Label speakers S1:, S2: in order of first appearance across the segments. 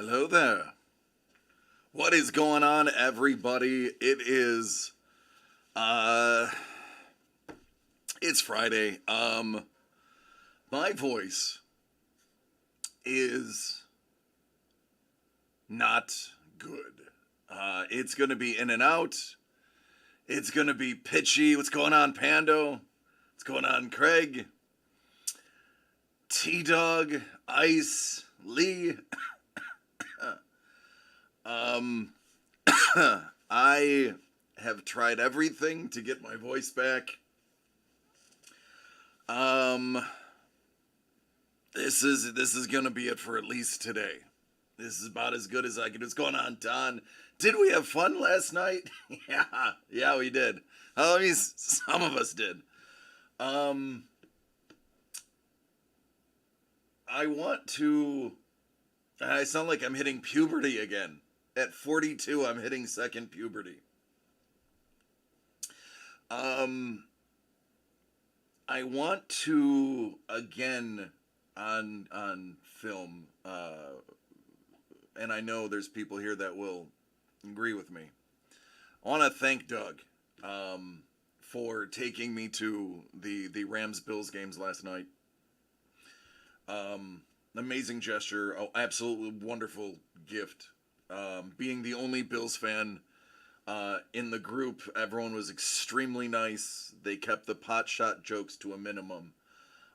S1: Hello there. What is going on, everybody? Uh it's Friday. My voice is not good. It's gonna be in and out. It's gonna be pitchy. What's going on, Pando? What's going on, Craig? T-Dog, Ice, Lee. Um, I have tried everything to get my voice back. This is gonna be it for at least today. This is about as good as I can. What's going on, Don? Did we have fun last night? yeah, we did. Oh, I mean, some of us did. I want to. I sound like I'm hitting puberty again. At 42, I'm hitting second puberty. I want to again on film, and I know there's people here that will agree with me. I want to thank Doug for taking me to the Rams Bills games last night. Amazing gesture, absolutely wonderful gift. Being the only Bills fan in the group, everyone was extremely nice. They kept the pot shot jokes to a minimum.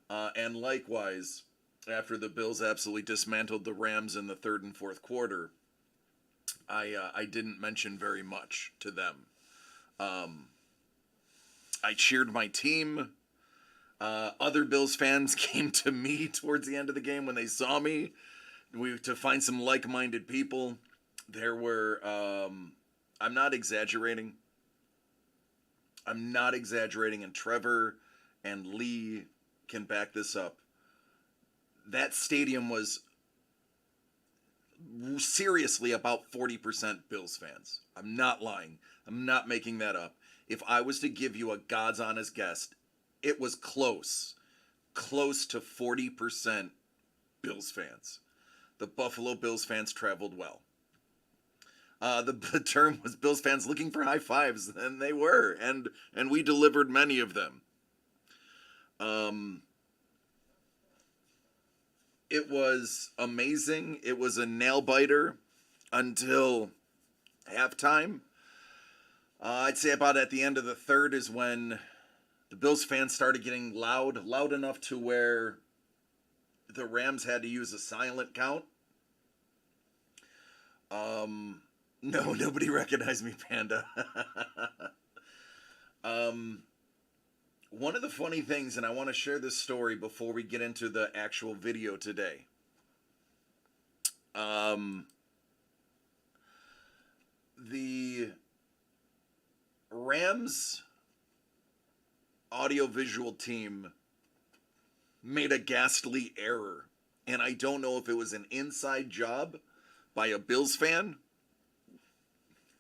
S1: And likewise, after the Bills absolutely dismantled the Rams in the third and fourth quarter, I didn't mention very much to them. I cheered my team. Other Bills fans came to me towards the end of the game when they saw me to find some like-minded people. There were, I'm not exaggerating. And Trevor and Lee can back this up. That stadium was seriously about 40% Bills fans. I'm not lying. I'm not making that up. If I was to give you a God's honest guess, it was close to 40% Bills fans. The Buffalo Bills fans traveled well. The term was Bills fans looking for high fives, and they were, and we delivered many of them. It was amazing. It was a nail biter until halftime. I'd say about at the end of the third is when the Bills fans started getting loud enough to where the Rams had to use a silent count. No, nobody recognized me, Panda. One of the funny things, and I want to share this story before we get into the actual video today. The Rams audiovisual team made a ghastly error, and I don't know if it was an inside job by a Bills fan.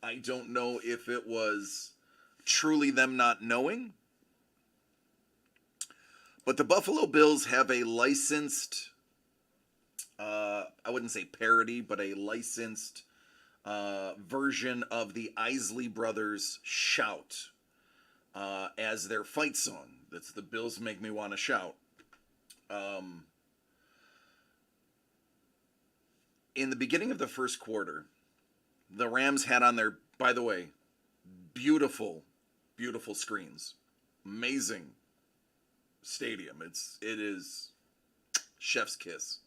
S1: I don't know if it was truly them not knowing. But the Buffalo Bills have a licensed, I wouldn't say parody, but a licensed version of the Isley Brothers Shout as their fight song. That's the Bills Make Me Want to Shout. In the beginning of the first quarter, the Rams had on their, by the way, beautiful, beautiful screens. Amazing stadium. It is chef's kiss.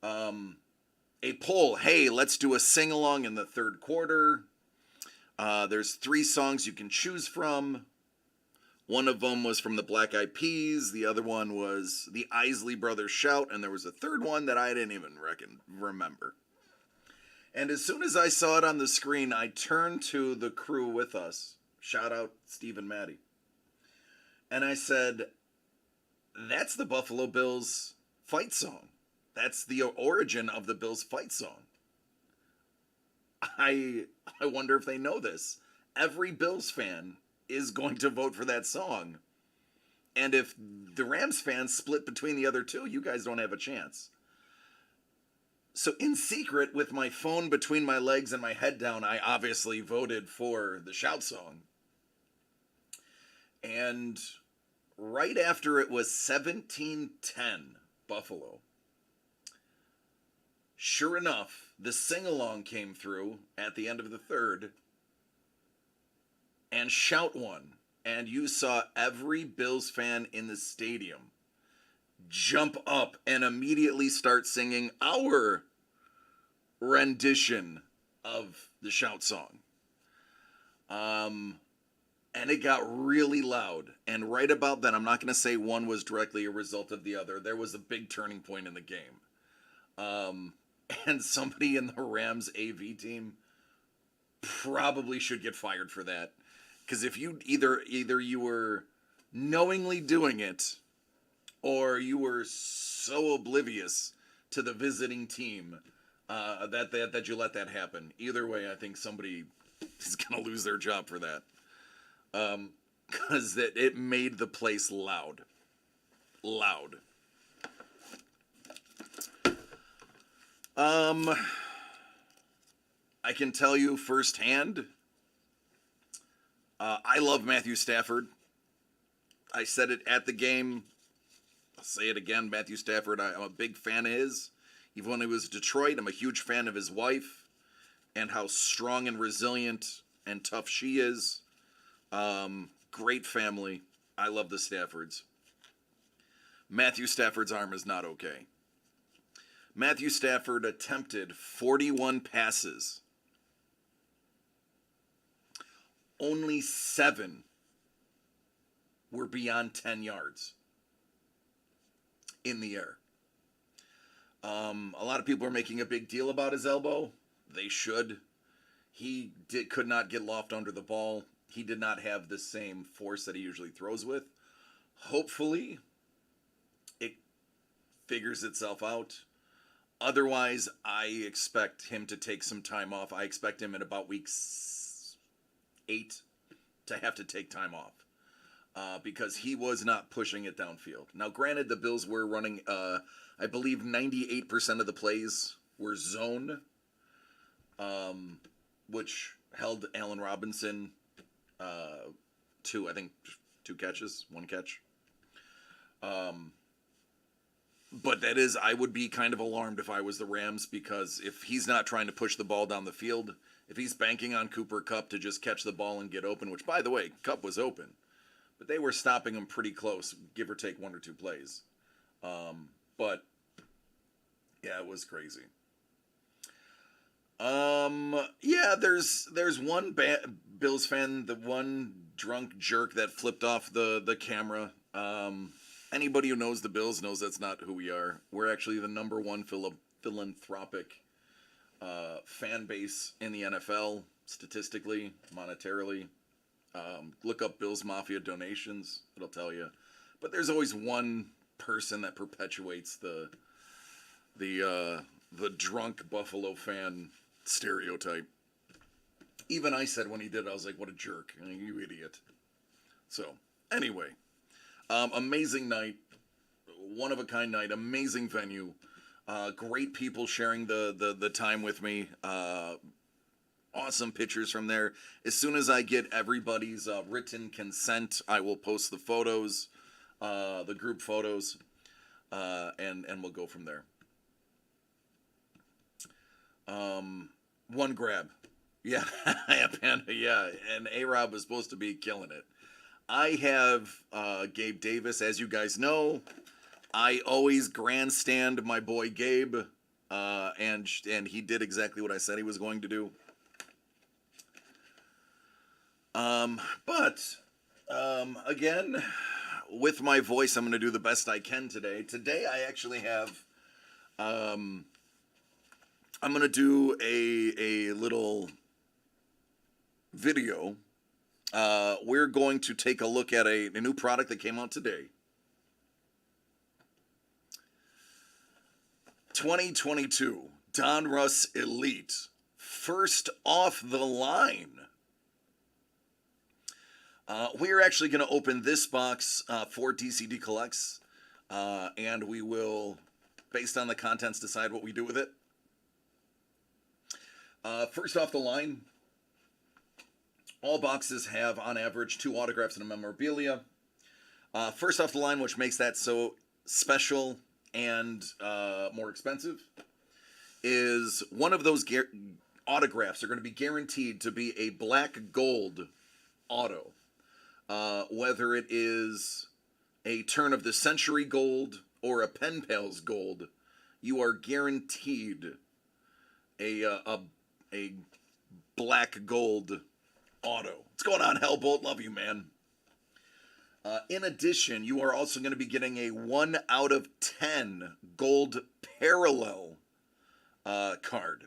S1: A poll, hey, let's do a sing-along in the third quarter. There's 3 songs you can choose from. One of them was from the Black Eyed Peas. The other one was the Isley Brothers Shout. And there was a third one that I didn't even remember. And as soon as I saw it on the screen, I turned to the crew with us. Shout out Steve and Maddie. And I said, that's the Buffalo Bills fight song. That's the origin of the Bills fight song. I wonder if they know this. Every Bills fan is going to vote for that song. And if the Rams fans split between the other two, you guys don't have a chance. So in secret, with my phone between my legs and my head down, I obviously voted for the shout song. And right after it was 17-10 Buffalo, sure enough, the sing-along came through at the end of the third, and Shout won. And you saw every Bills fan in the stadium jump up and immediately start singing our rendition of the Shout song. And it got really loud. And right about then, I'm not going to say one was directly a result of the other. There was a big turning point in the game. And somebody in the Rams AV team probably should get fired for that. Because if you either you were knowingly doing it, or you were so oblivious to the visiting team that you let that happen. Either way, I think somebody is going to lose their job for that. Because it made the place loud. Loud. I can tell you firsthand, I love Matthew Stafford. I said it at the game. I'll say it again. Matthew Stafford, I'm a big fan of his. Even when he was Detroit, I'm a huge fan of his wife and how strong and resilient and tough she is. Great family. I love the Staffords. Matthew Stafford's arm is not okay. Matthew Stafford attempted 41 passes. Only 7 were beyond 10 yards in the air. A lot of people are making a big deal about his elbow. They should. He could not get loft under the ball. He did not have the same force that he usually throws with. Hopefully, it figures itself out. Otherwise, I expect him to take some time off. I expect him in about week 8 to have to take time off. Because he was not pushing it downfield. Now, granted, the Bills were running, I believe 98% of the plays were zone, which held Allen Robinson to, I think, 2 catches, 1 catch. But that is, I would be kind of alarmed if I was the Rams, because if he's not trying to push the ball down the field, if he's banking on Cooper Kupp to just catch the ball and get open, which, by the way, Kupp was open. But they were stopping him pretty close, give or take 1 or 2 plays. But, yeah, it was crazy. Yeah, there's one Bills fan, the one drunk jerk that flipped off the camera. Anybody who knows the Bills knows that's not who we are. We're actually the number 1 philanthropic fan base in the NFL, statistically, monetarily. Look up Bills Mafia donations; it'll tell you. But there's always one person that perpetuates the drunk Buffalo fan stereotype. Even I said when he did it, I was like, "What a jerk! I mean, you idiot." So anyway, amazing night, one of a kind night, amazing venue, great people sharing the time with me. Awesome pictures from there. As soon as I get everybody's written consent, I will post the photos, the group photos, and we'll go from there. One grab. Yeah, yeah, Panda, yeah. And A-Rob was supposed to be killing it. I have Gabe Davis, as you guys know. I always grandstand my boy Gabe, and he did exactly what I said he was going to do. Again, with my voice, I'm going to do the best I can today. Today, I actually have, I'm going to do a little video. We're going to take a look at a new product that came out today. 2022 Donruss Elite, first off the line. We're actually going to open this box for DCD Collects, and we will, based on the contents, decide what we do with it. First off the line, all boxes have, on average, 2 autographs and a memorabilia. First off the line, which makes that so special and more expensive, is one of those autographs are going to be guaranteed to be a black gold auto. Whether it is a turn of the century gold or a pen pals gold, you are guaranteed a black gold auto. What's going on, Hellbolt? Love you, man. In addition, you are also going to be getting a 1 out of 10 gold parallel card,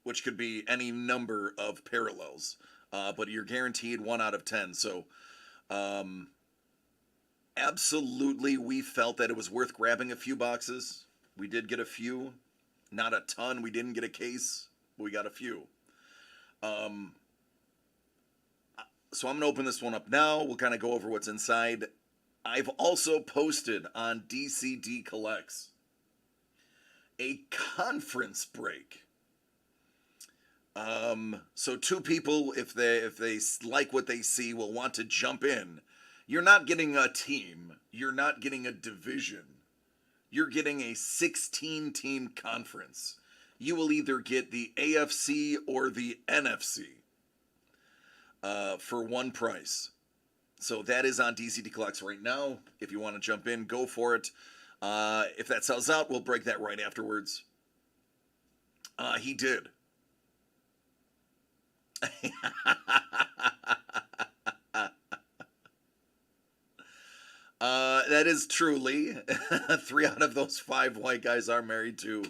S1: which could be any number of parallels, but you're guaranteed 1 out of 10. So, absolutely, we felt that it was worth grabbing a few boxes. We did get a few, not a ton. We didn't get a case, but we got a few. So I'm going to open this one up now. We'll kind of go over what's inside. I've also posted on DCD Collects a conference break. So 2 people, if they like what they see, will want to jump in. You're not getting a team. You're not getting a division. You're getting a 16-team conference. You will either get the AFC or the NFC. For one price. So that is on DCD Collects right now. If you want to jump in, go for it. If that sells out, we'll break that right afterwards. He did. That is truly 3 out of those 5 white guys are married to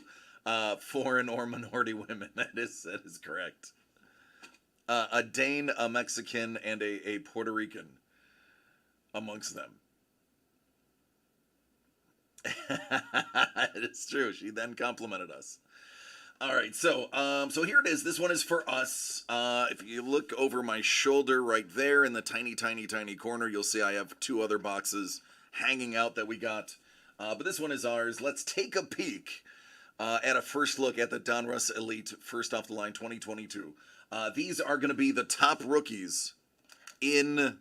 S1: foreign or minority women. That is correct. A Dane, a Mexican, and a Puerto Rican amongst them. It's true. She then complimented us. All right, so here it is. This one is for us. If you look over my shoulder right there in the tiny, tiny, tiny corner, you'll see I have 2 other boxes hanging out that we got. But this one is ours. Let's take a peek at a first look at the Donruss Elite First Off the Line 2022. These are going to be the top rookies in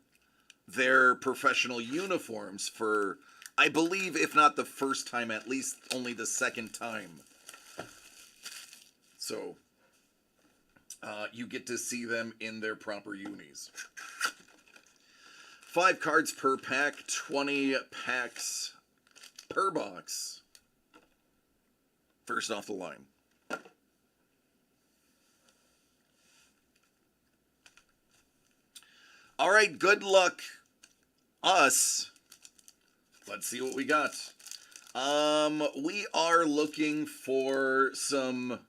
S1: their professional uniforms for, I believe, if not the first time, at least only the second time. So, you get to see them in their proper unis. 5 cards per pack, 20 packs per box. First off the line. All right, good luck, us. Let's see what we got. We are looking for some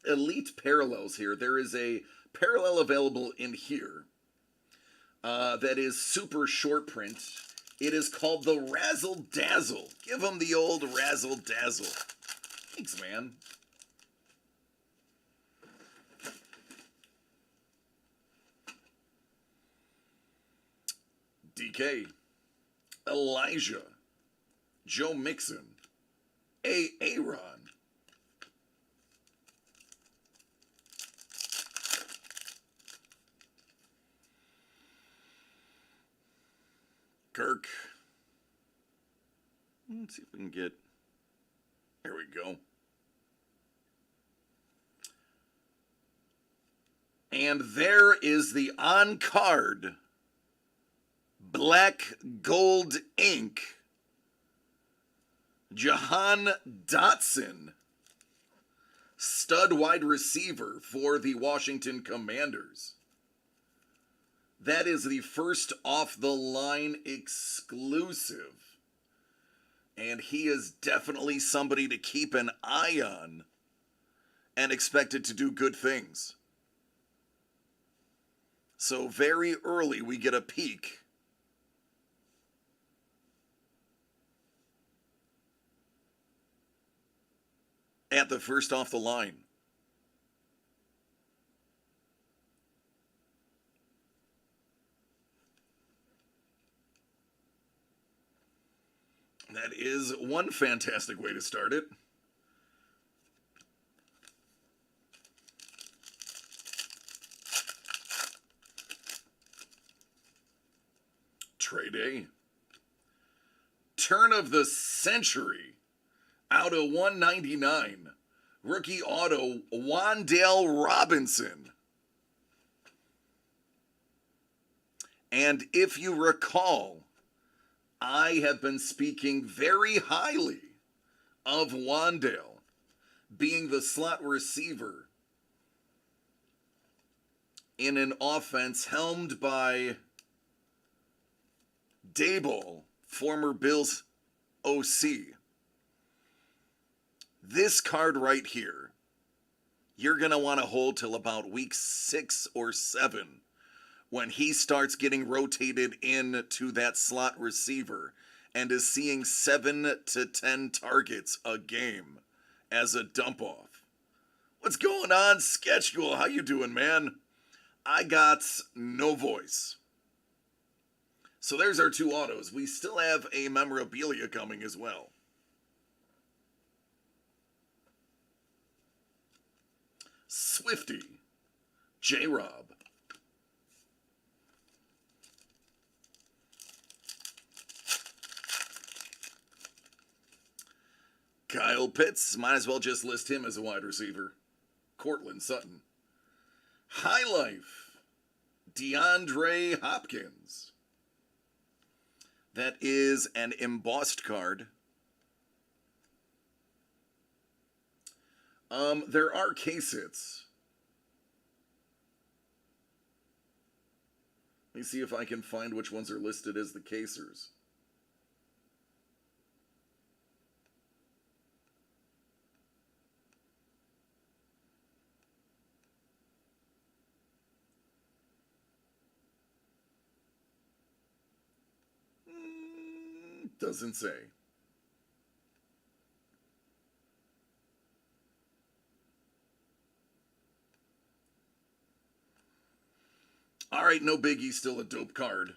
S1: elite parallels here. There is a parallel available in here that is super short print. It is called the Razzle Dazzle. Give them the old Razzle Dazzle. Thanks, man. DK, Elijah, Joe Mixon, Aaron, Kirk. Let's see if we can get, there we go. And there is the on-card black gold ink Jahan Dotson, stud wide receiver for the Washington Commanders. That is the first off-the-line exclusive. And he is definitely somebody to keep an eye on and expected to do good things. So very early we get a peek at the first off the line. That is one fantastic way to start it. trade, eh? Turn of the century. Out of 199. Rookie auto, Wan'Dale Robinson. And if you recall, I have been speaking very highly of Wan'Dale being the slot receiver in an offense helmed by Daboll, former Bills OC. This card right here, you're going to want to hold till about week 6 or 7 when he starts getting rotated into that slot receiver and is seeing 7 to 10 targets a game as a dump-off. What's going on, Sketchcool? How you doing, man? I got no voice. So there's our 2 autos. We still have a memorabilia coming as well. Swifty, J-Rob. Kyle Pitts, might as well just list him as a wide receiver. Cortland Sutton. High Life, DeAndre Hopkins. That is an embossed card. There are case hits. Let me see if I can find which ones are listed as the casers. Doesn't say. All right, no biggie, still a dope card.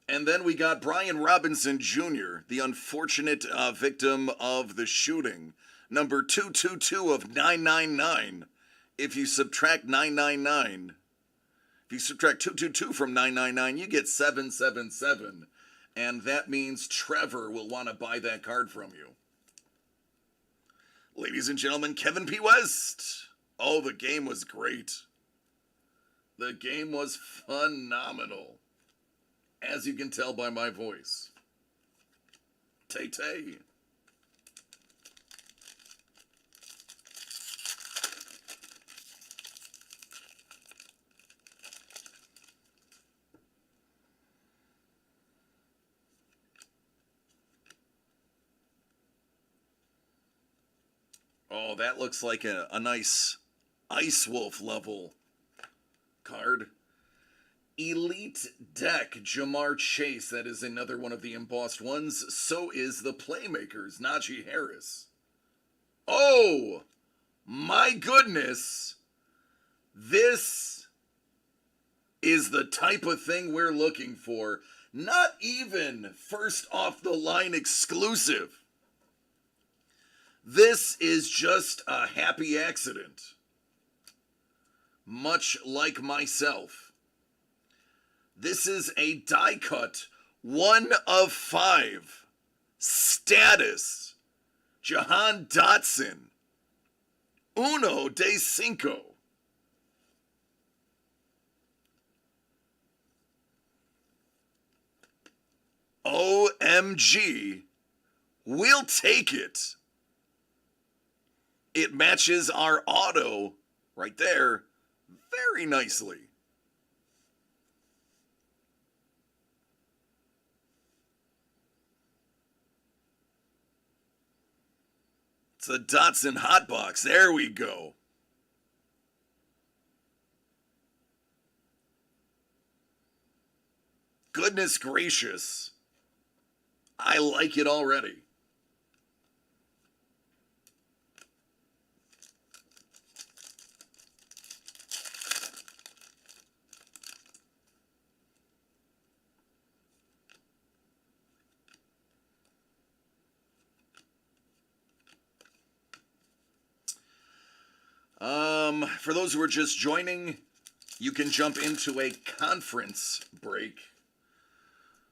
S1: And then we got Brian Robinson Jr., the unfortunate victim of the shooting. Number 222 of 999. If you subtract 999, if you subtract 222 from 999, you get 777. And that means Trevor will want to buy that card from you. Ladies and gentlemen, Kevin P. West. Oh, the game was great. The game was phenomenal, as you can tell by my voice. Tay-tay. Oh, that looks like a nice Ice Wolf level card. Elite Deck, Jamar Chase. That is another one of the embossed ones. So is the Playmakers, Najee Harris. Oh, my goodness. This is the type of thing we're looking for. Not even first off the line exclusive. This is just a happy accident. Much like myself. This is a die cut, 1 of 5. Status. Jahan Dotson. Uno de Cinco. OMG. We'll take it. It matches our auto right there very nicely. It's a Dotson hotbox. There we go. Goodness gracious. I like it already. For those who are just joining, you can jump into a conference break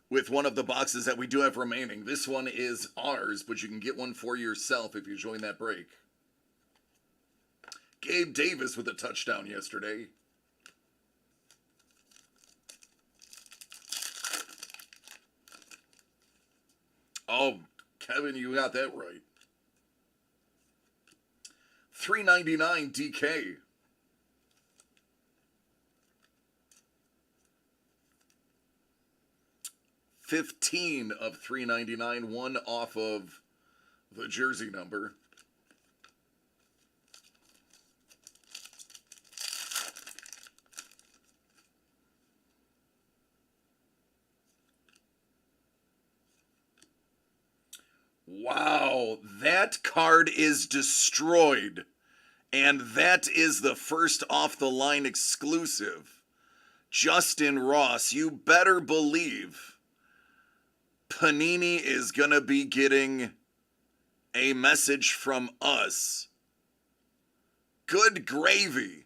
S1: with one of the boxes that we do have remaining. This one is ours, but you can get one for yourself if you join that break. Gabe Davis with a touchdown yesterday. Oh, Kevin, you got that right. $3.99 DK. $15 of $3.99, one off of the jersey number. Wow, that card is destroyed. And that is the first off-the-line exclusive. Justin Ross, you better believe Panini is going to be getting a message from us. Good gravy.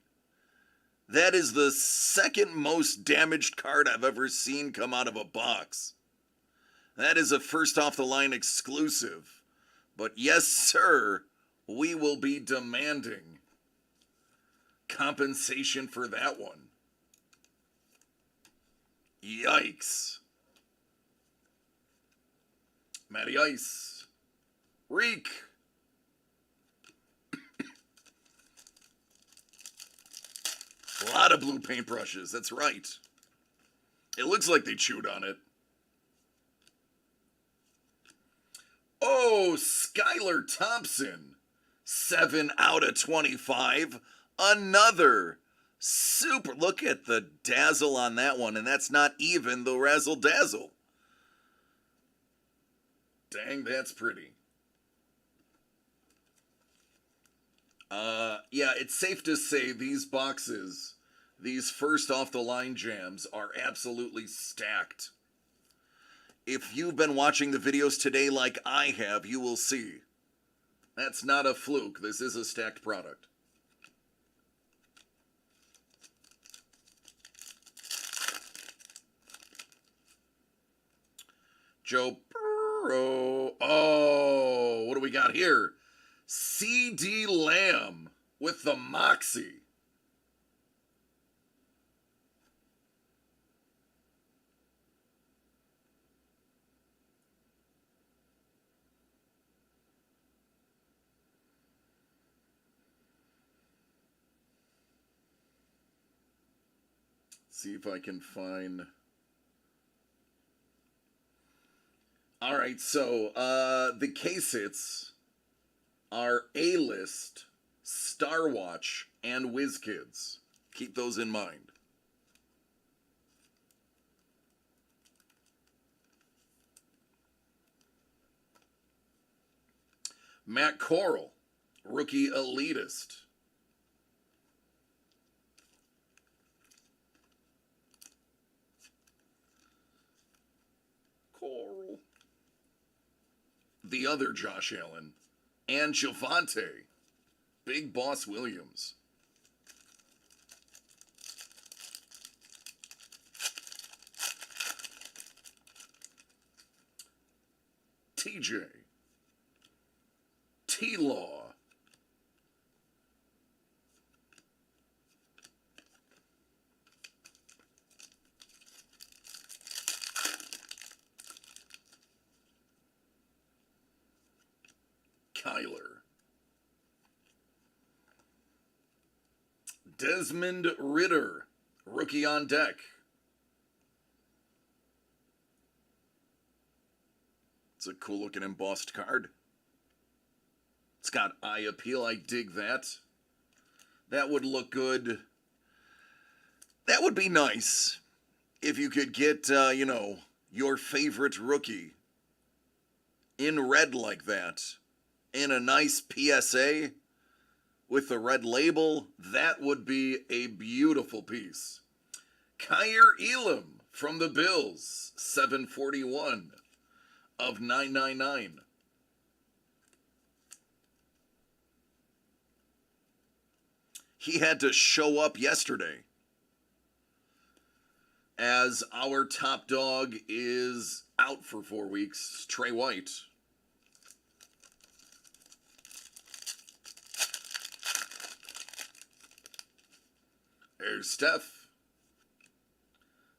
S1: That is the second most damaged card I've ever seen come out of a box. That is a first off-the-line exclusive. But yes, sir, we will be demanding compensation for that one. Yikes. Matty Ice. Reek. A lot of blue paintbrushes, that's right. It looks like they chewed on it. Oh, Skylar Thompson. 7 out of 25. Another super. Look at the dazzle on that one, and that's not even the razzle dazzle. Dang, that's pretty. Yeah, it's safe to say these boxes, these first off the line jams, are absolutely stacked. If you've been watching the videos today like I have, you will see. That's not a fluke. This is a stacked product. Joe Burrow. Oh, what do we got here? C.D. Lamb with the Moxie. See if I can find. All right, so the case hits are A-List, Star Watch, and WizKids. Keep those in mind. Matt Corral, Rookie Elitist. Corral. The other Josh Allen. And Javonte, Big Boss Williams. TJ. T-Law. Kyler. Desmond Ridder, rookie on deck. It's a cool looking embossed card. It's got eye appeal. I dig that. That would look good. That would be nice if you could get, your favorite rookie in red like that. In a nice PSA with the red label. That would be a beautiful piece. Kyer Elam from the Bills. 741 of 999. He had to show up yesterday. as our top dog is out for 4 weeks, Trey White. There's Steph.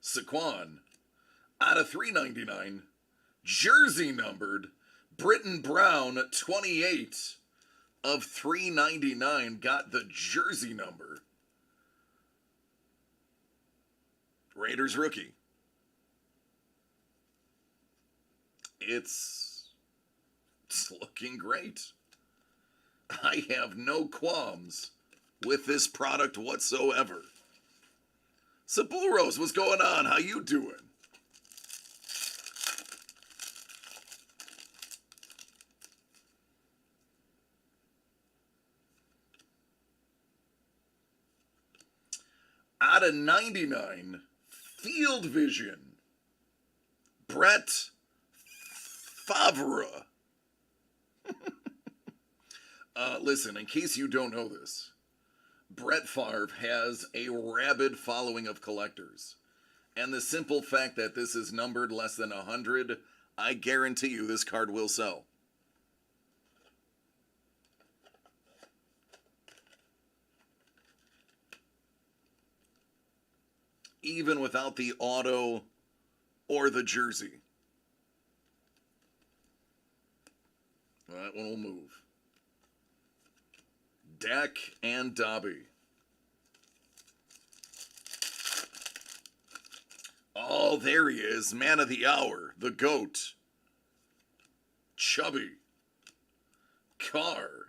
S1: Saquon. Out of 399. Jersey numbered. Britton Brown, 28 of 399. Got the jersey number. Raiders rookie. It's looking great. I have no qualms with this product whatsoever. Saburos, what's going on? How you doing? Out of 99, Field Vision, Brett Favre. Listen, in case you don't know this, Brett Favre has a rabid following of collectors. And the simple fact that this is numbered less than 100, I guarantee you this card will sell. Even without the auto or the jersey. That one will move. Dak and Dobby. Oh, there he is. Man of the hour. The GOAT. Chubby. Carr.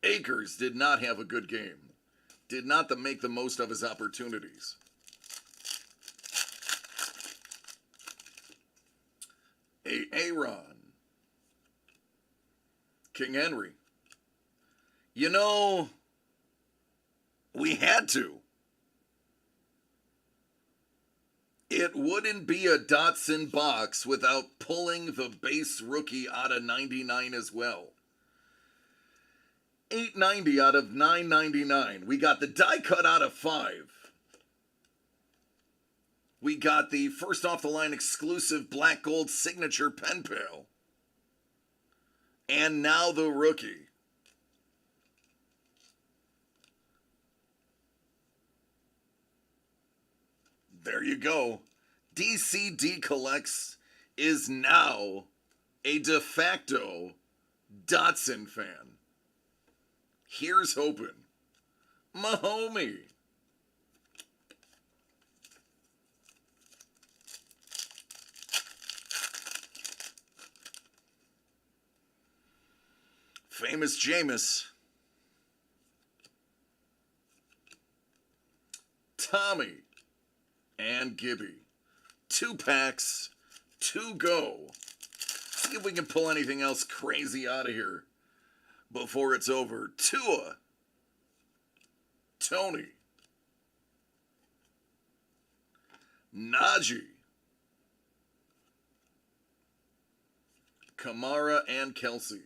S1: Akers did not have a good game. Did not make the most of his opportunities. Aaron. King Henry. You know, we had to. It wouldn't be a Dotson box without pulling the base rookie out of 99 as well. 890 out of 999. We got the die cut out of 5. We got the first off the line exclusive black gold signature pen pal. And now the rookie. There you go. DCD Collects is now a de facto Dotson fan. Here's hoping. My homie. Famous Jameis. Tommy. And Gibby. 2 packs. 2 go. See if we can pull anything else crazy out of here before it's over. Tua. Tony. Najee. Kamara and Kelsey.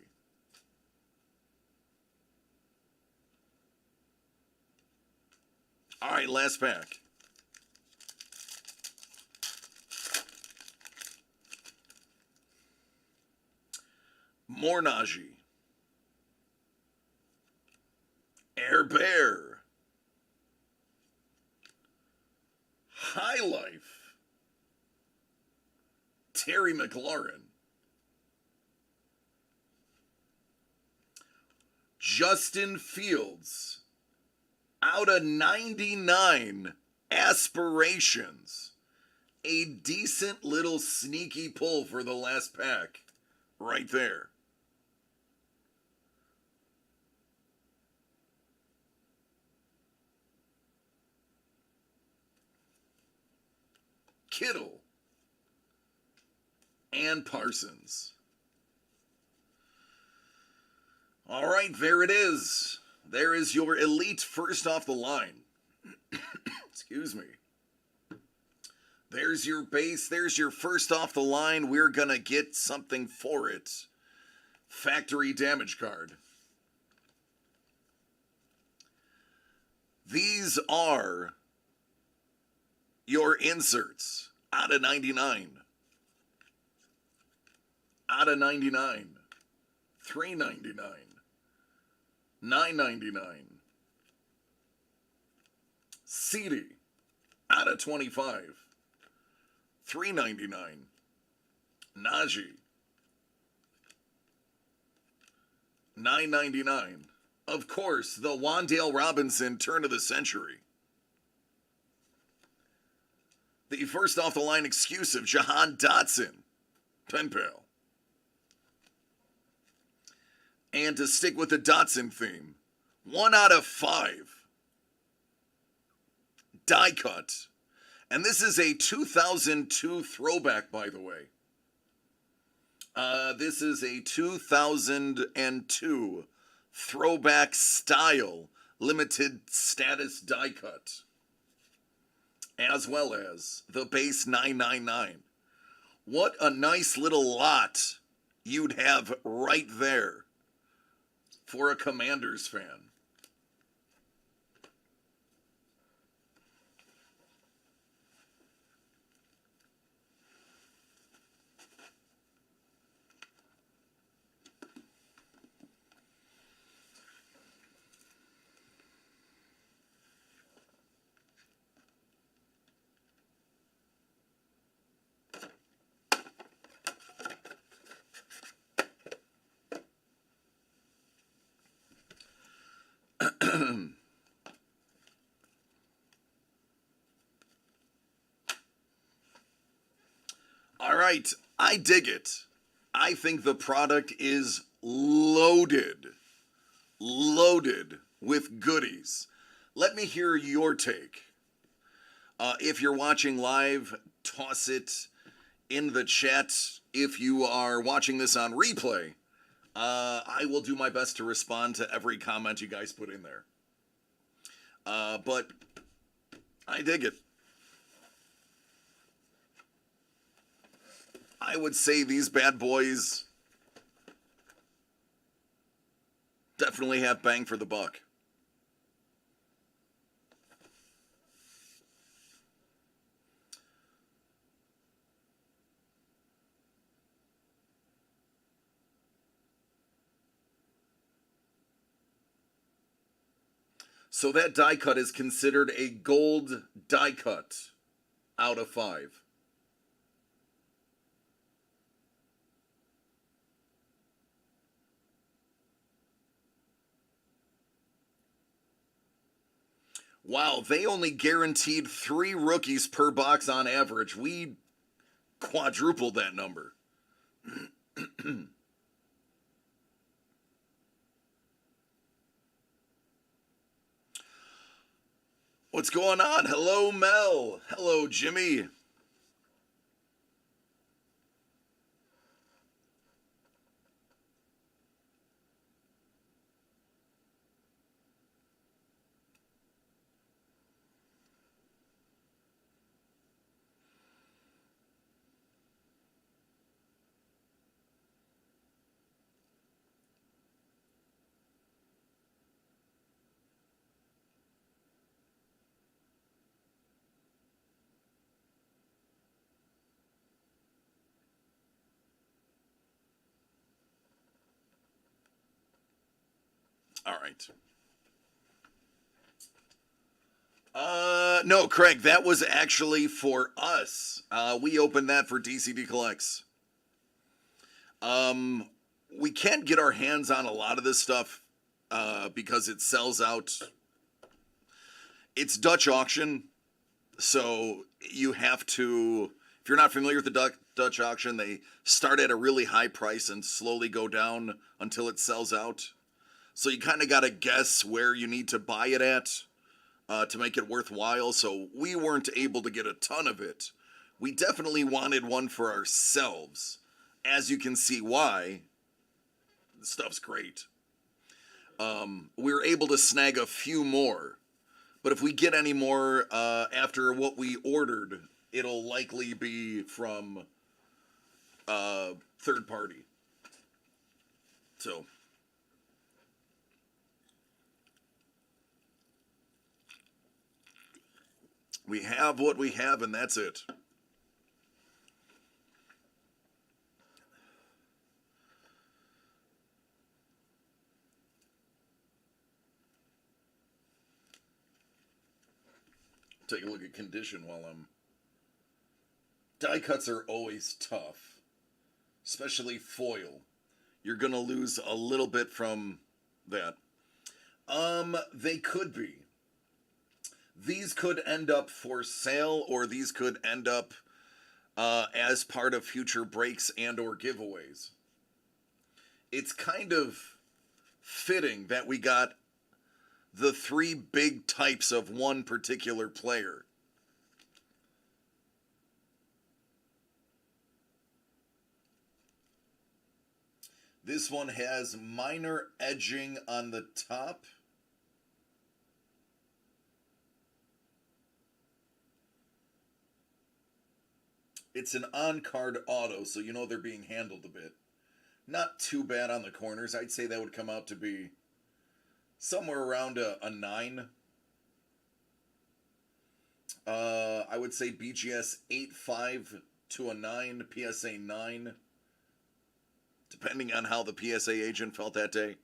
S1: All right, last pack. More Najee. Air Bear. High Life. Terry McLaurin. Justin Fields. Out of 99 aspirations. A decent little sneaky pull for the last pack. Right there. Kittle and Parsons. All right, there it is. There is your elite first off the line. Excuse me. There's your base. There's your first off the line. We're going to get something for it. Factory damage card. These are your inserts. Out of 99. Out of 99. $3.99. $9.99. CD. Out of 25. $3.99. Najee. $9.99. Of course, the Wan'Dale Robinson turn of the century. The first off the line exclusive, Jahan Dotson. Pen pal. And to stick with the Dotson theme, 1 out of 5. Die cut. And this is a 2002 throwback, by the way. This is a 2002 throwback style limited status die cut, as well as the base 999. What a nice little lot you'd have right there for a Commanders fan. All right, I dig it. I think the product is loaded with goodies. Let me hear your take. If you're watching live, toss it in the chat. If you are watching this on replay, I will do my best to respond to every comment you guys put in there. But I dig it. I would say these bad boys definitely have bang for the buck. So that die cut is considered a gold die cut out of 5. Wow, they only guaranteed 3 rookies per box on average. We quadrupled that number. What's going on? Hello, Mel. Hello, Jimmy. All right. No, Craig, that was actually for us. We opened that for DCD Collects. We can't get our hands on a lot of this stuff because it sells out. It's Dutch auction, so you have to, if you're not familiar with the Dutch auction, they start at a really high price and slowly go down until it sells out. So you kind of got to guess where you need to buy it at to make it worthwhile. So we weren't able to get a ton of it. We definitely wanted one for ourselves. As you can see why. The stuff's great. We were able to snag a few more. But if we get any more after what we ordered, it'll likely be from third party. So... We have what we have, and that's it. Take a look at condition while I'm... Die cuts are always tough, especially foil. You're going to lose a little bit from that. They could be. These could end up for sale, or these could end up as part of future breaks and or giveaways. It's kind of fitting that we got the three big types of one particular player. This one has minor edging on the top. It's an on-card auto, so you know they're being handled a bit. Not too bad on the corners. I'd say that would come out to be somewhere around a 9. I would say BGS 8.5 to a 9, PSA 9. Depending on how the PSA agent felt that day.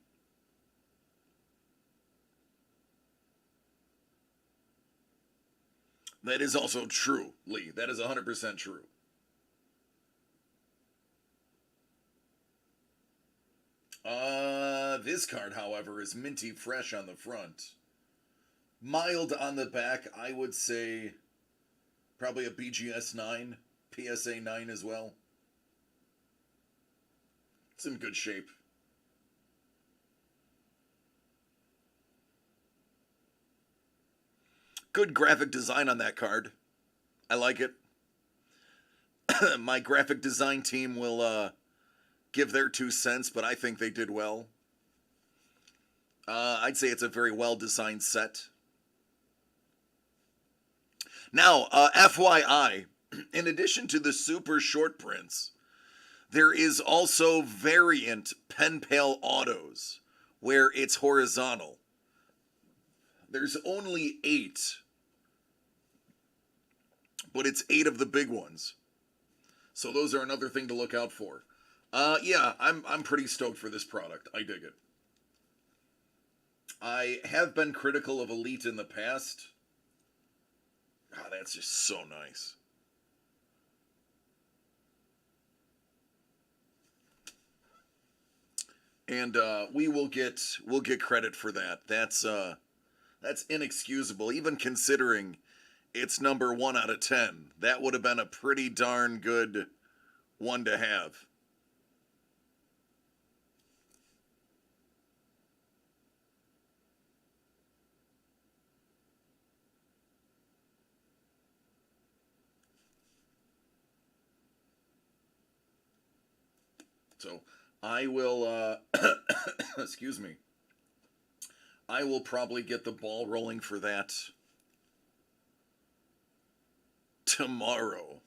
S1: That is also true, Lee. That is 100% true. This card, however, is minty fresh on the front. Mild on the back, I would say probably a BGS 9, PSA 9 as well. It's in good shape. Good graphic design on that card. I like it. My graphic design team will give their 2 cents, but I think they did well. I'd say it's a very well-designed set. Now, FYI, in addition to the super short prints, there is also variant pen pal autos where it's horizontal. There's only 8, but it's 8 of the big ones. So those are another thing to look out for. Yeah, I'm pretty stoked for this product. I dig it. I have been critical of Elite in the past. Ah, that's just so nice. And we'll get credit for that. That's inexcusable, even considering it's number 1 out of 10. That would have been a pretty darn good one to have. So I will, excuse me, I will probably get the ball rolling for that tomorrow.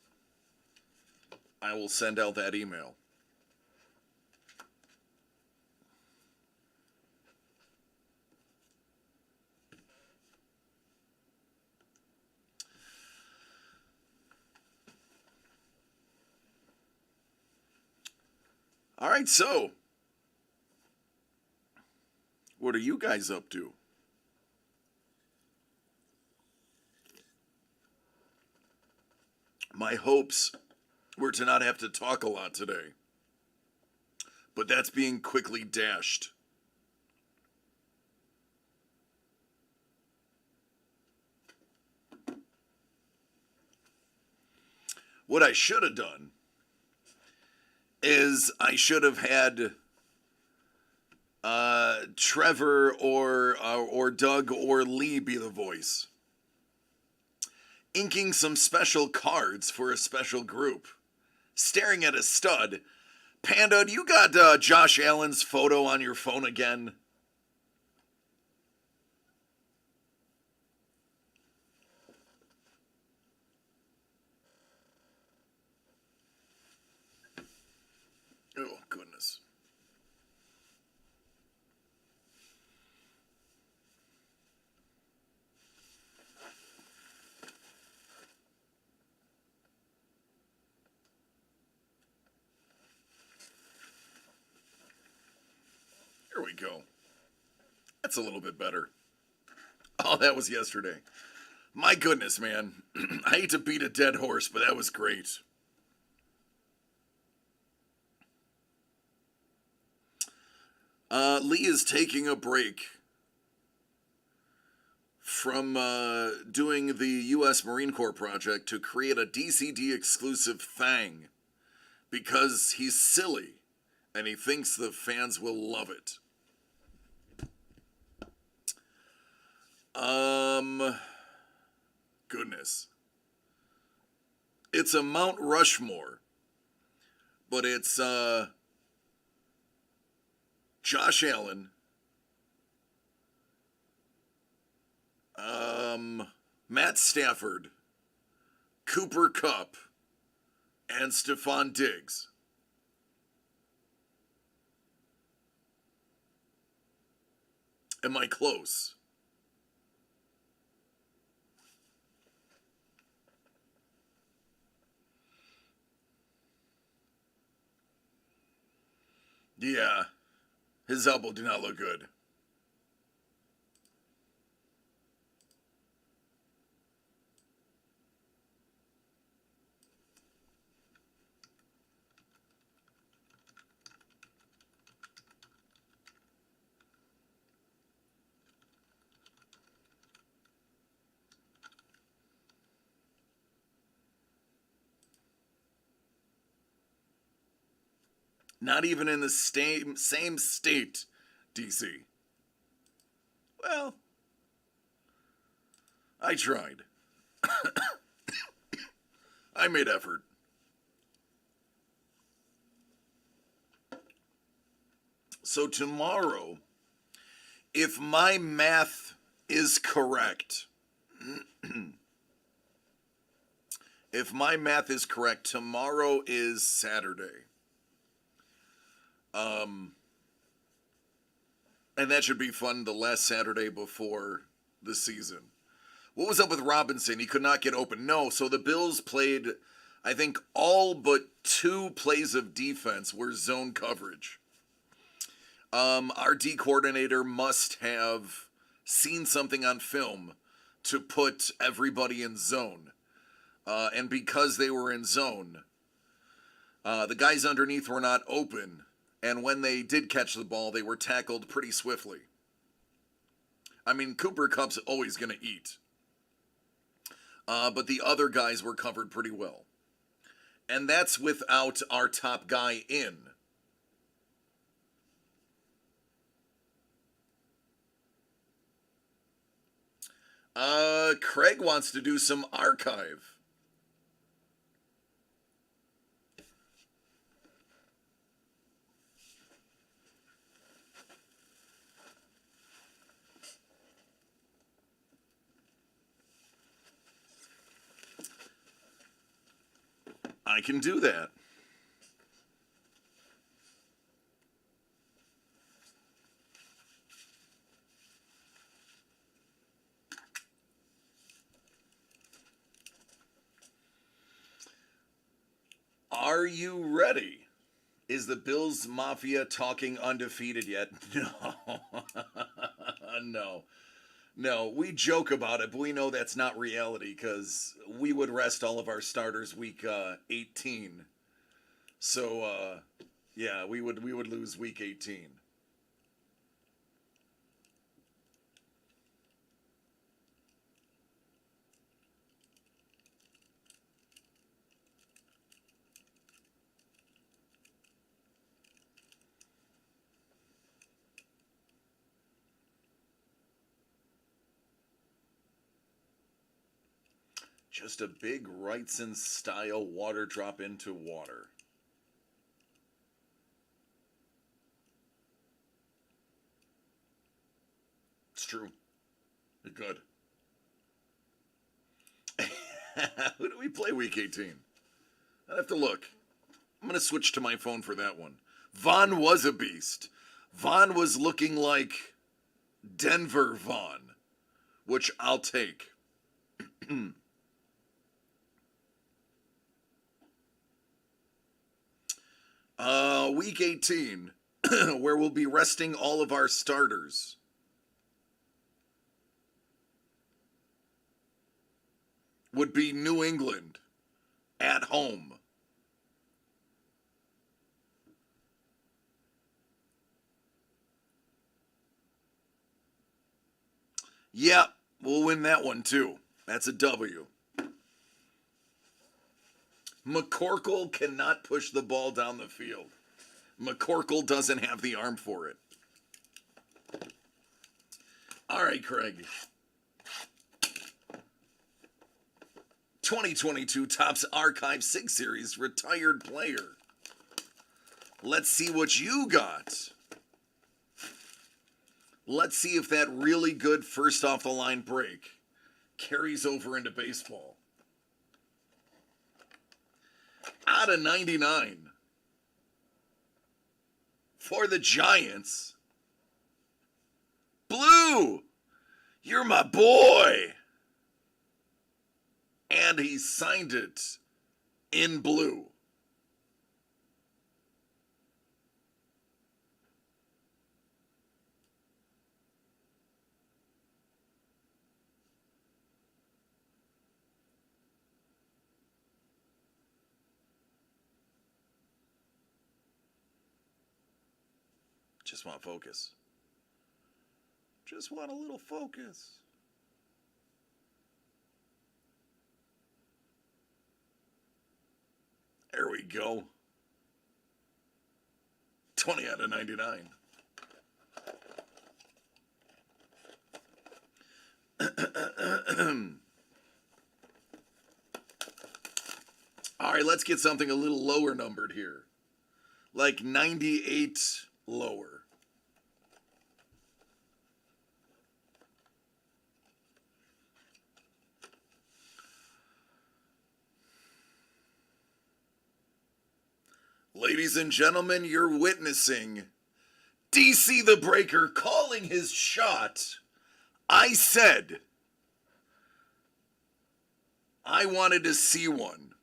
S1: I will send out that email. All right, so what are you guys up to? My hopes were to not have to talk a lot today, but that's being quickly dashed. What I should have done is I should have had Trevor or Doug or Lee be the voice, inking some special cards for a special group, staring at a stud. Panda, do you got Josh Allen's photo on your phone again? Oh, goodness. we go. That's a little bit better. Oh, that was yesterday. My goodness, man. I hate to beat a dead horse, but that was great. Lee is taking a break from doing the U.S. Marine Corps project to create a DCD exclusive thing because he's silly and he thinks the fans will love it. Goodness. It's a Mount Rushmore, but it's Josh Allen, Matt Stafford, Cooper Kupp, and Stephon Diggs. Am I close? Yeah, his elbow did not look good. Not even in the same state, DC. Well, I tried. I made effort. So tomorrow, if my math is correct, tomorrow is Saturday. And that should be fun, the last Saturday before the season. What was up with Robinson? He could not get open. No, so the Bills played, I think, all but 2 plays of defense were zone coverage. Our D coordinator must have seen something on film to put everybody in zone. And because they were in zone, the guys underneath were not open. And when they did catch the ball, they were tackled pretty swiftly. I mean, Cooper Kupp's always going to eat. But the other guys were covered pretty well. And that's without our top guy in. Craig wants to do some archive. I can do that. Are you ready? Is the Bills Mafia talking undefeated yet? No. No. No, we joke about it, but we know that's not reality because we would rest all of our starters week 18. So, yeah, we would lose week 18. Just a big Wrightson-style water drop into water. It's true. You're good. Who do we play week 18? I'd have to look. I'm going to switch to my phone for that one. Vaughn was a beast. Vaughn was looking like Denver Vaughn, which I'll take. Week 18. where we'll be resting all of our starters. Would be New England at home. Yep, we'll win that one too. That's a W. McCorkle cannot push the ball down the field. McCorkle doesn't have the arm for it. All right, Craig. 2022 Topps Archive 6 Series Retired Player. Let's see what you got. Let's see if that really good first off the line break carries over into baseball. Out of 99. For the Giants. Blue, you're my boy. And he signed it in blue. Just want focus. Just want a little focus. There we go. 20 out of 99. All right, let's get something a little lower numbered here. Like 98 lower. Ladies and gentlemen, you're witnessing DC the Breaker calling his shot. I said I wanted to see one.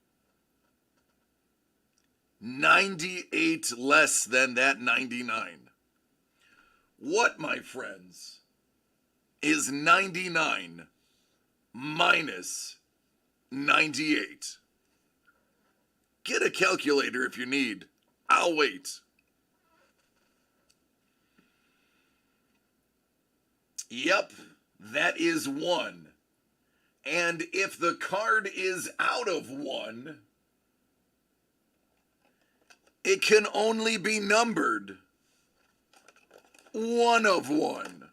S1: 98 less than that 99. What, my friends, is 99 minus 98? Get a calculator if you need. I'll wait. Yep, that is 1. And if the card is out of 1, it can only be numbered 1 of 1.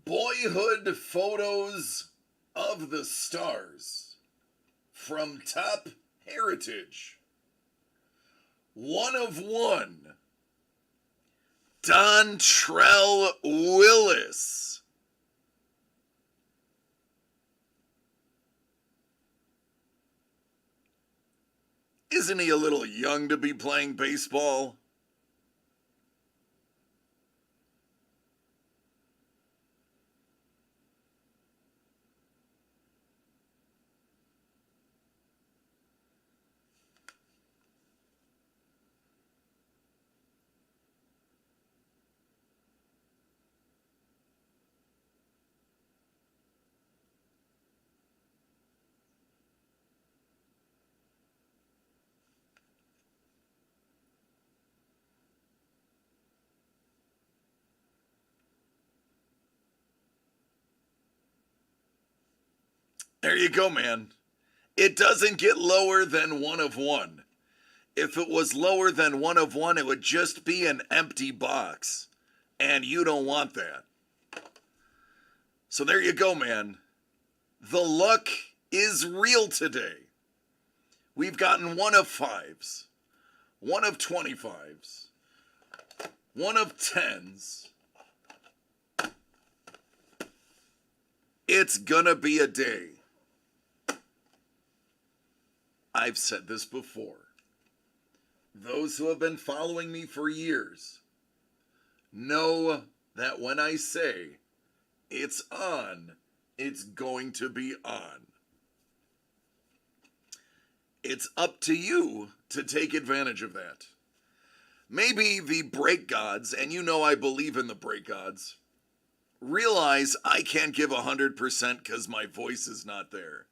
S1: Boyhood photos of the stars from Top Heritage. 1 of 1. Dontrell Willis. Isn't he a little young to be playing baseball? There you go, man. It doesn't get lower than 1 of 1. If it was lower than 1 of 1, it would just be an empty box. And you don't want that. So there you go, man. The luck is real today. We've gotten 1 of 5s, 1 of 25s, 1 of 10s. It's gonna be a day. I've said this before. Those who have been following me for years know that when I say it's on, it's going to be on. It's up to you to take advantage of that. Maybe the break gods, and you know I believe in the break gods, realize I can't give 100% because my voice is not there.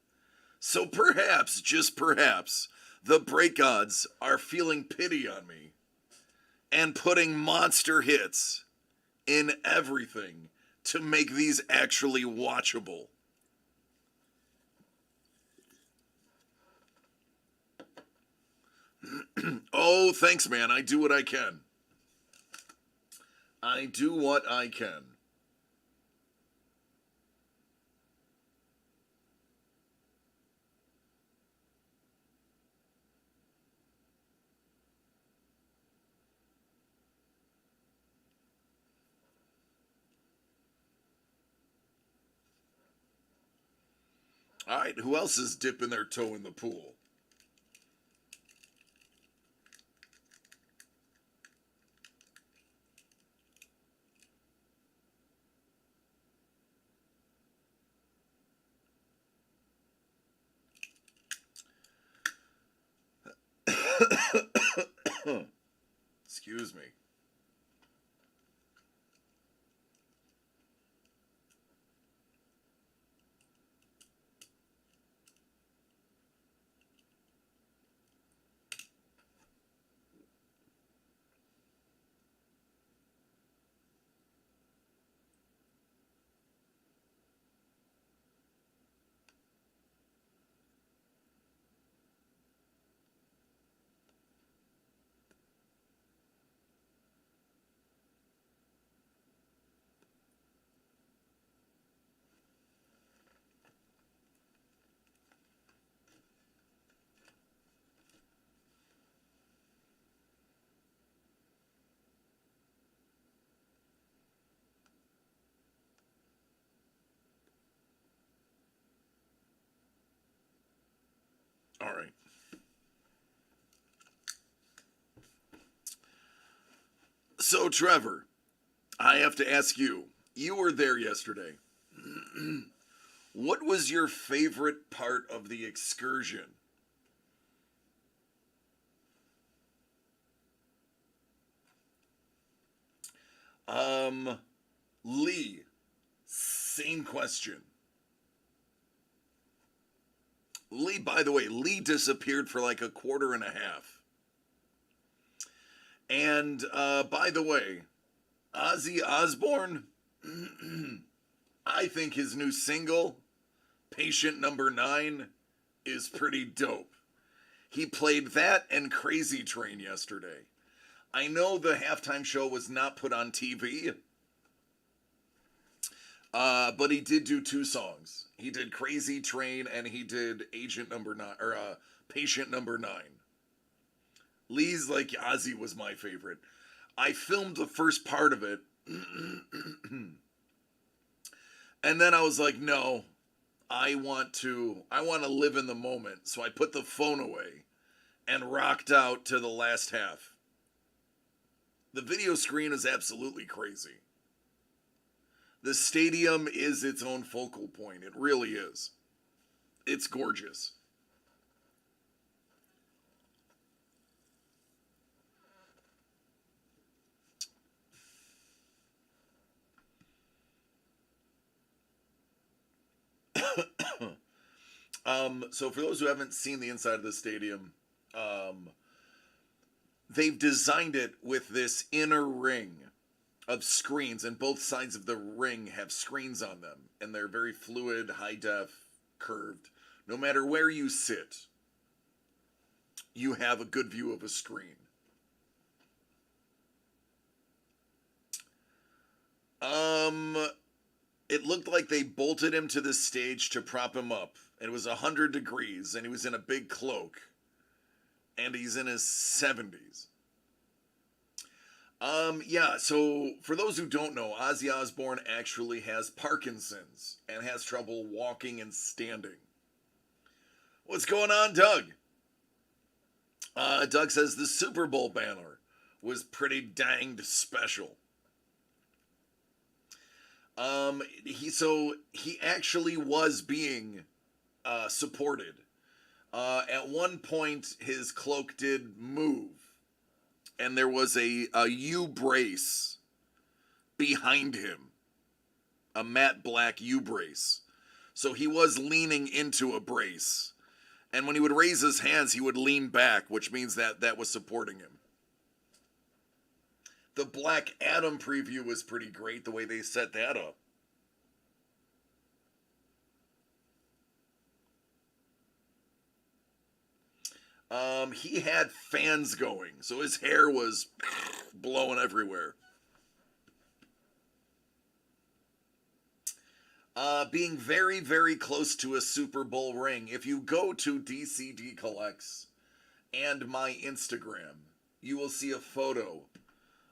S1: So perhaps, just perhaps, the break gods are feeling pity on me and putting monster hits in everything to make these actually watchable. Oh, thanks, man. I do what I can. I do what I can. All right, who else is dipping their toe in the pool? Excuse me. All right. So, Trevor, I have to ask you. You were there yesterday. What was your favorite part of the excursion? Um, Lee, same question. Lee, by the way, Lee disappeared for like a quarter and a half. And by the way, Ozzy Osbourne, I think his new single, Patient Number 9, is pretty dope. He played that and Crazy Train yesterday. I know the halftime show was not put on TV, but he did do two songs. He did Crazy Train and he did Agent Number 9, or Patient Number 9. Lee's like Ozzy was my favorite. I filmed the first part of it. And then I was like, no, I want to live in the moment. So I put the phone away and rocked out to the last half. The video screen is absolutely crazy. The stadium is its own focal point. It really is. It's gorgeous. So for those who haven't seen the inside of the stadium, they've designed it with this inner ring of screens, and both sides of the ring have screens on them, and they're very fluid, high def, curved. No matter where you sit, you have a good view of a screen. Um, it looked like they bolted him to the stage to prop him up. It was 100 degrees, and he was in a big cloak, and he's in his 70s. Yeah, so for those who don't know, Ozzy Osbourne actually has Parkinson's and has trouble walking and standing. What's going on, Doug? Doug says the Super Bowl banner was pretty danged special. He actually was being supported. At one point, his cloak did move, and there was a U brace behind him, a matte black U brace. So he was leaning into a brace. And when he would raise his hands, he would lean back, which means that was supporting him. The Black Adam preview was pretty great, the way they set that up. He had fans going, so his hair was blowing everywhere. Being very, very close to a Super Bowl ring. If you go to DCD Collects and my Instagram, you will see a photo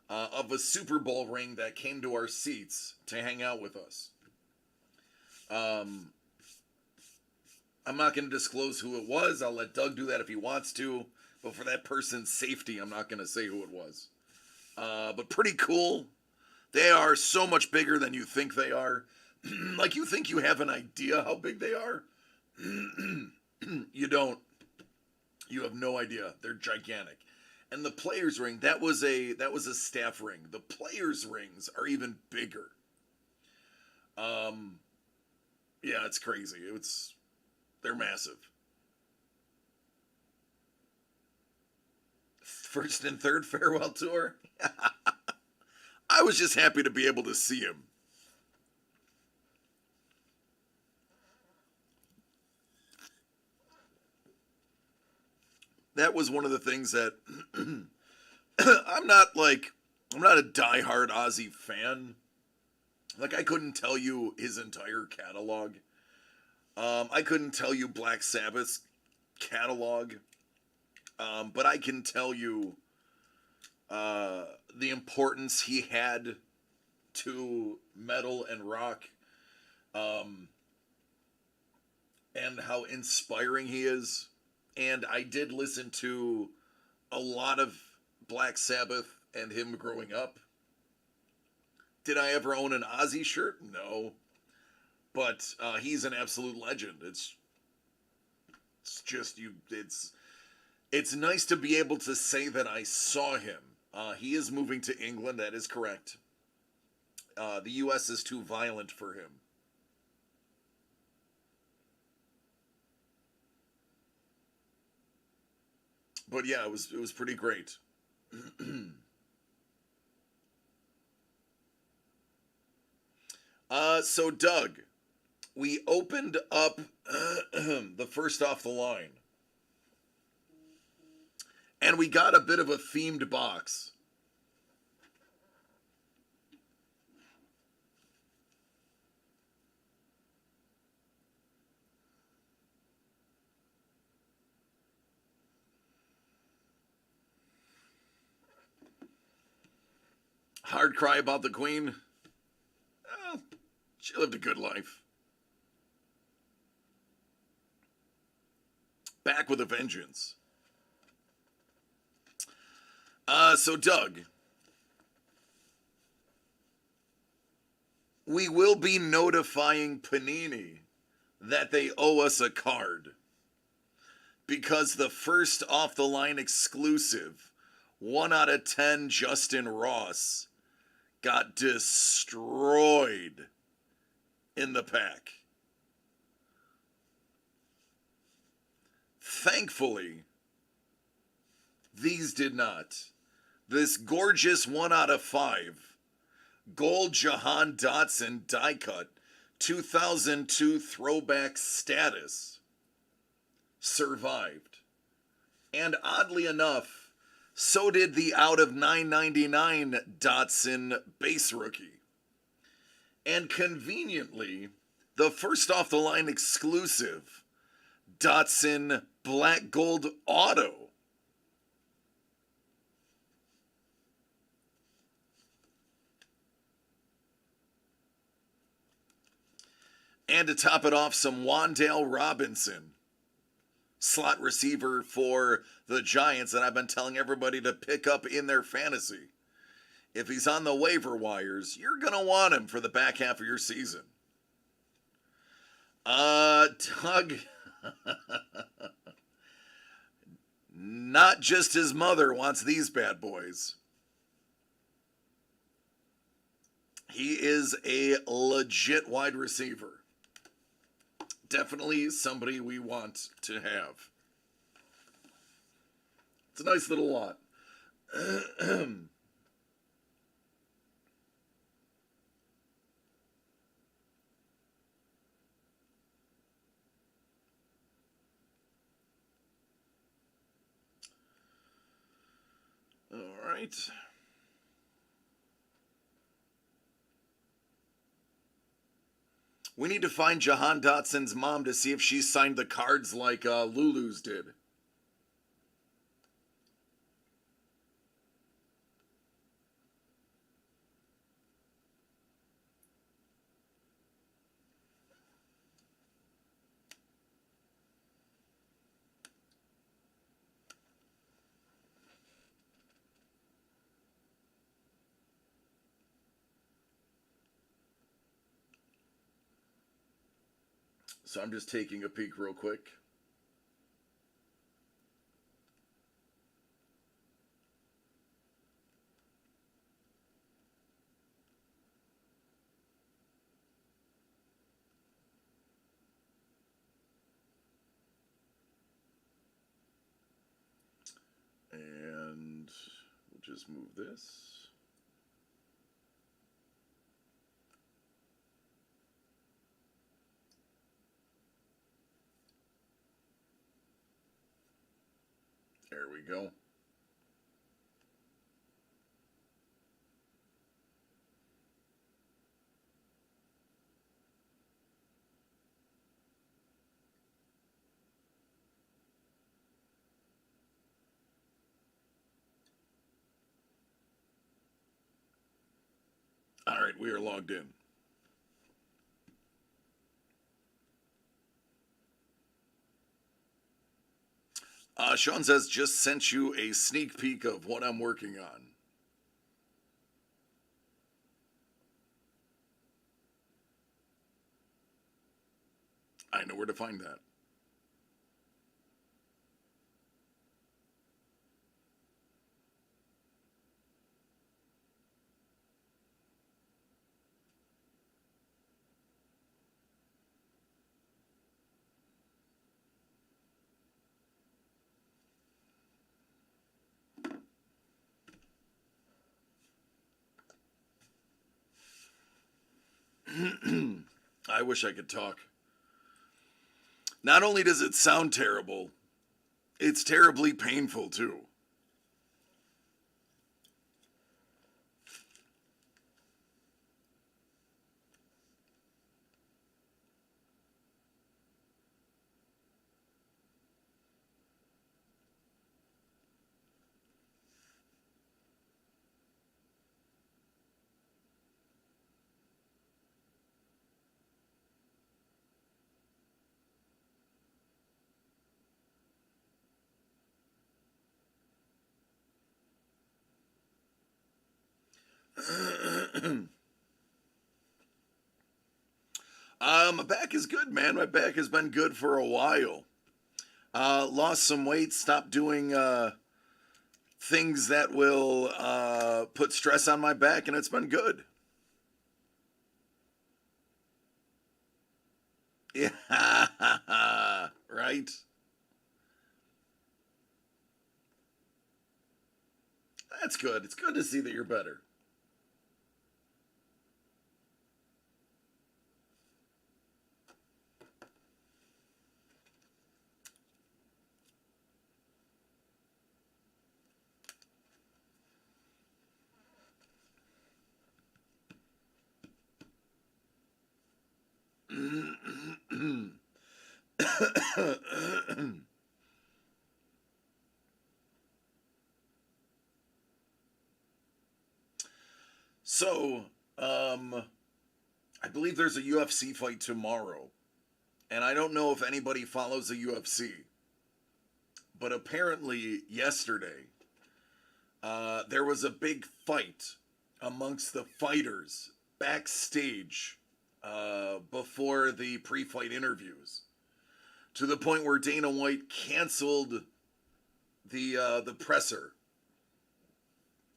S1: of a Super Bowl ring that came to our seats to hang out with us. I'm not going to disclose who it was. I'll let Doug do that if he wants to. But for that person's safety, I'm not going to say who it was. But pretty cool. They are so much bigger than you think they are. Like, you think you have an idea how big they are? You don't. You have no idea. They're gigantic. And the players' ring, that was a staff ring. The players' rings are even bigger. Yeah, it's crazy. They're massive. First and third farewell tour. I was just happy to be able to see him. That was one of the things that I'm not a diehard Ozzy fan. Like, I couldn't tell you his entire catalog. I couldn't tell you Black Sabbath's catalog. But I can tell you the importance he had to metal and rock. And how inspiring he is. And I did listen to a lot of Black Sabbath and him growing up. Did I ever own an Ozzy shirt? No. But he's an absolute legend. It's nice to be able to say that I saw him. He is moving to England, that is correct. The U.S. is too violent for him. But yeah, it was pretty great. So Doug, we opened up the first off the line. And we got a bit of a themed box. Hard cry about the Queen. Well, she lived a good life. Back with a vengeance. So Doug, we will be notifying Panini that they owe us a card. Because the first off the line exclusive, 1 out of 10 Justin Ross, got destroyed in the pack. Thankfully, these did not. This gorgeous 1 out of 5 gold Jahan Dotson die cut 2002 throwback status survived. And oddly enough, so did the out of 999 Dotson base rookie. And conveniently, the first off the line exclusive Dotson black gold auto and to top it off, some Wan'Dale Robinson, slot receiver for the Giants that I've been telling everybody to pick up in their fantasy. If he's on the waiver wires, you're going to want him for the back half of your season. Doug, Not just his mother wants these bad boys. He is a legit wide receiver. Definitely somebody we want to have. It's a nice little lot. All right. We need to find Jahan Dotson's mom to see if she signed the cards like Lulu's did. So I'm just taking a peek real quick. And we'll just move this. There we go. All right, we are logged in. Sean says, just sent you a sneak peek of what I'm working on. I know where to find that. I wish I could talk. Not only does it sound terrible, it's terribly painful too. My back is good, man. My back has been good for a while. Lost some weight, stopped doing things that will put stress on my back, and it's been good. Yeah, right? That's good. It's good to see that you're better. So, I believe there's a UFC fight tomorrow. And I don't know if anybody follows the UFC. But apparently, yesterday, there was a big fight amongst the fighters backstage before the pre fight interviews. To the point where Dana White canceled the presser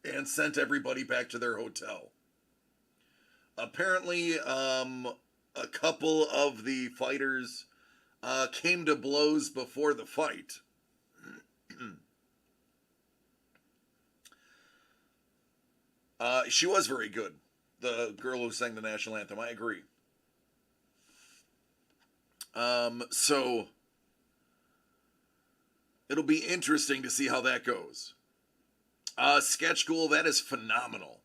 S1: and sent everybody back to their hotel. Apparently, a couple of the fighters came to blows before the fight. She was very good. The girl who sang the national anthem, I agree. So it'll be interesting to see how that goes. Sketch School, that is phenomenal.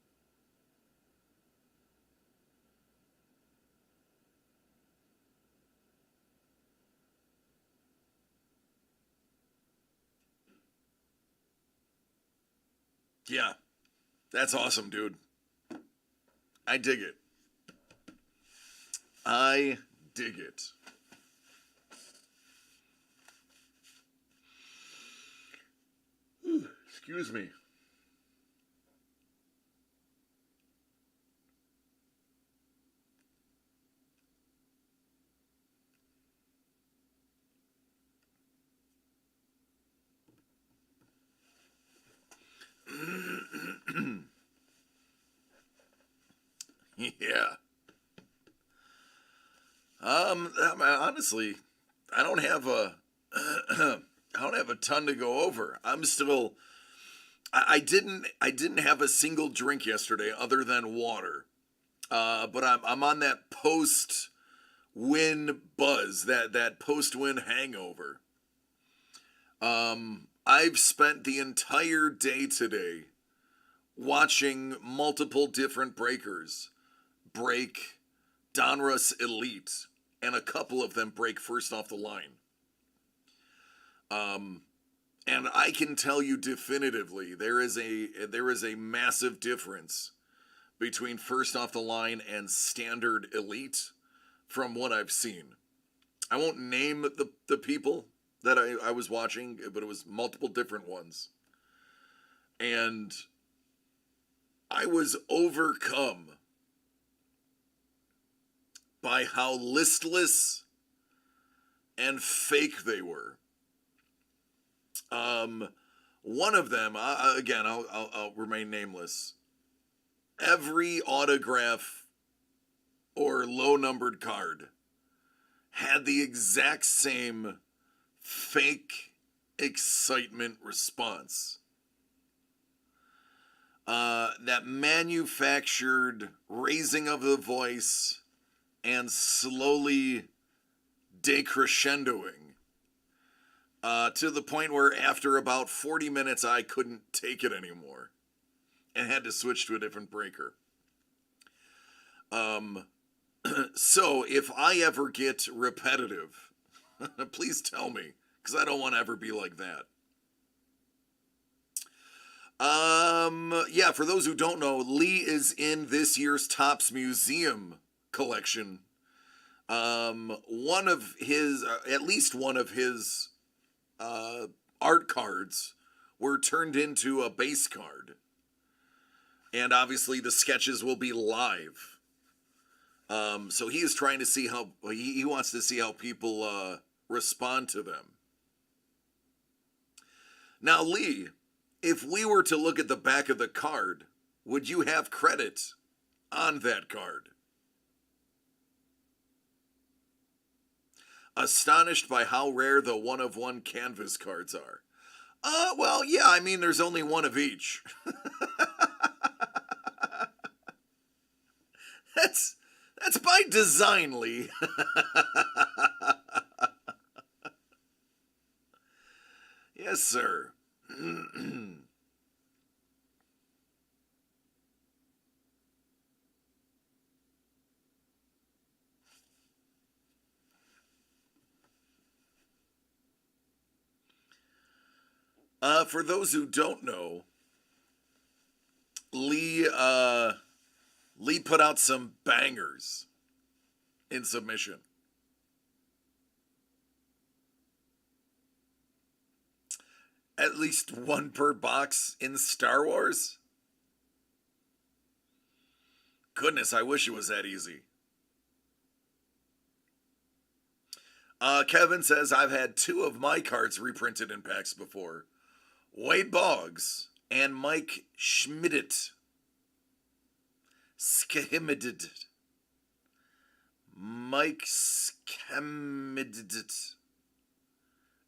S1: Yeah, that's awesome, dude. I dig it. I dig it. Excuse me. Yeah. Honestly, I don't have a I don't have a ton to go over. I'm still I didn't have a single drink yesterday other than water. But I'm on that post win buzz, that post win hangover. I've spent the entire day today watching multiple different breakers break Donruss Elite, and a couple of them break first off the line. And I can tell you definitively there is a massive difference between first off the line and standard elite from what I've seen. I won't name the people that I was watching, but it was multiple different ones. And I was overcome by how listless and fake they were. One of them, again, I'll remain nameless. Every autograph or low-numbered card had the exact same fake excitement response. That manufactured raising of the voice and slowly decrescendoing. To the point where after about 40 minutes I couldn't take it anymore and had to switch to a different breaker. So if I ever get repetitive, please tell me, because I don't want to ever be like that. Yeah, for those who don't know, Lee is in this year's Topps Museum collection. One of his, at least one of his art cards were turned into a base card. And obviously the sketches will be live. So he is trying to see how, he wants to see how people respond to them. Now, Lee, if we were to look at the back of the card, would you have credit on that card? Astonished by how rare the one-of-one canvas cards are. Well, yeah, I mean, there's only one of each. That's by design, Lee. Yes, sir. For those who don't know, Lee put out some bangers in submission. At least one per box in Star Wars? Goodness, I wish it was that easy. Kevin says, I've had 2 of my cards reprinted in packs before. Wade Boggs and Mike Schmidt. Schmidt. Mike Schmidt.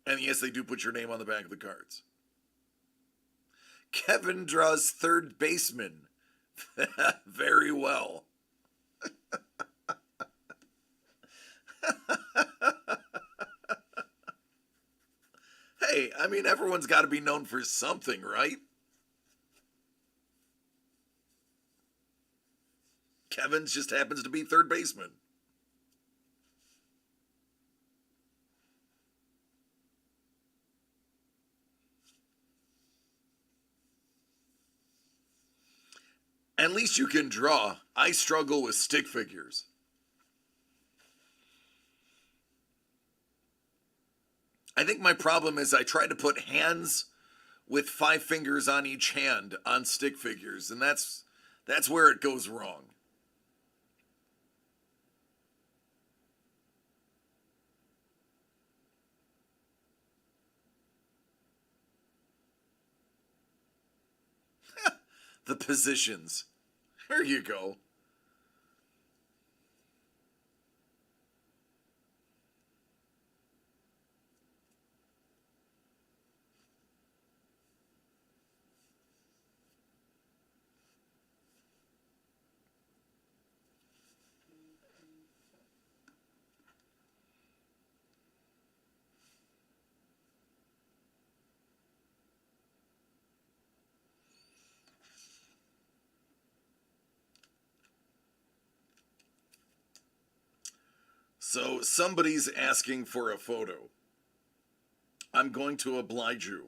S1: And yes, they do put your name on the back of the cards. Kevin draws third baseman. Very well. Hey, I mean, everyone's got to be known for something, right? Kevin's just happens to be third baseman. At least you can draw. I struggle with stick figures. I think my problem is I try to put hands with 5 fingers on each hand on stick figures, and that's where it goes wrong. The positions. There you go. So somebody's asking for a photo. I'm going to oblige you.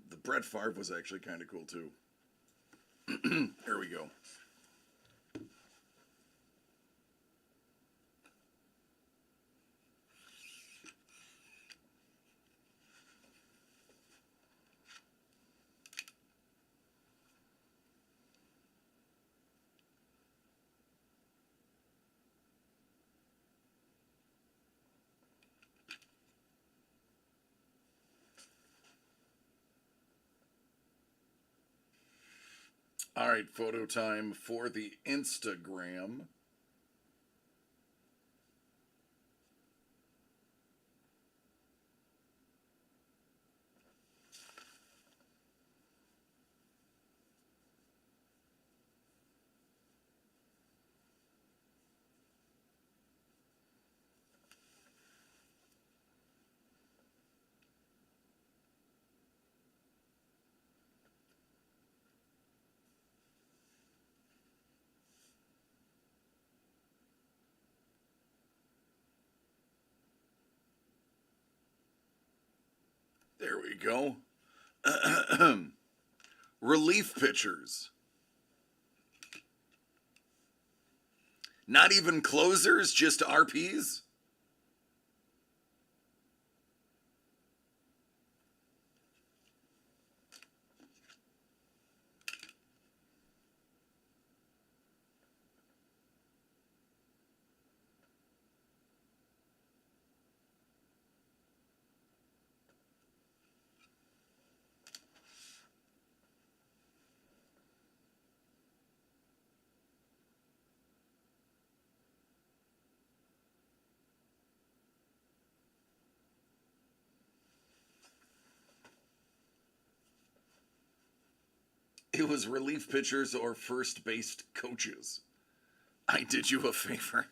S1: The Brett Favre was actually kind of cool too. Here we go. All right, photo time for the Instagram. There we go. Relief pitchers. Not even closers, just RPs? It was relief pitchers or first base coaches. I did you a favor.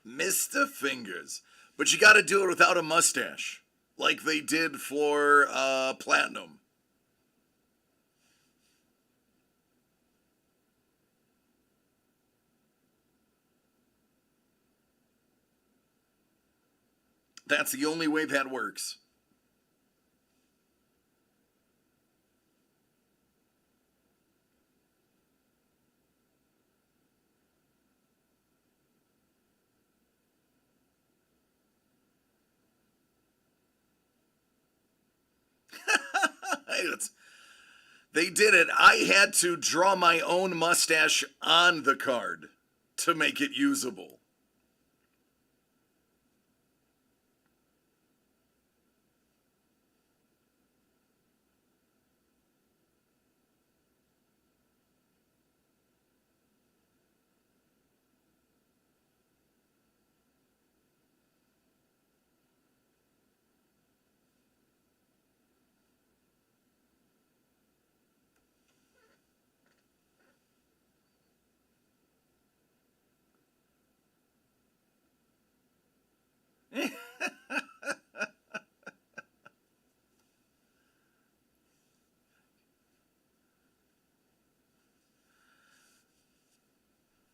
S1: Mr. Fingers. But you got to do it without a mustache, like they did for Platinum. That's the only way that works. It's, they did it. I had to draw my own mustache on the card to make it usable.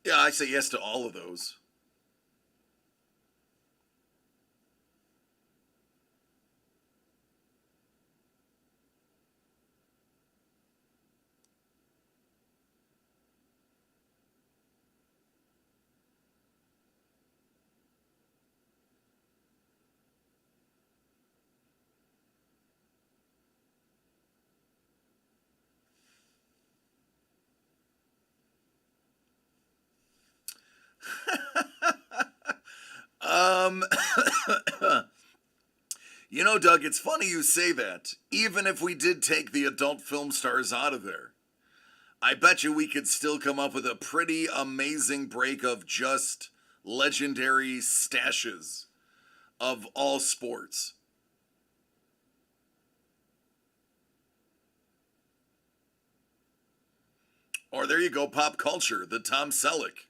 S1: Yeah, I say yes to all of those. Um, Doug, it's funny you say that. Even if we did take the adult film stars out of there, I bet you we could still come up with a pretty amazing break of just legendary stashes of all sports. Or there you go, pop culture, the Tom Selleck,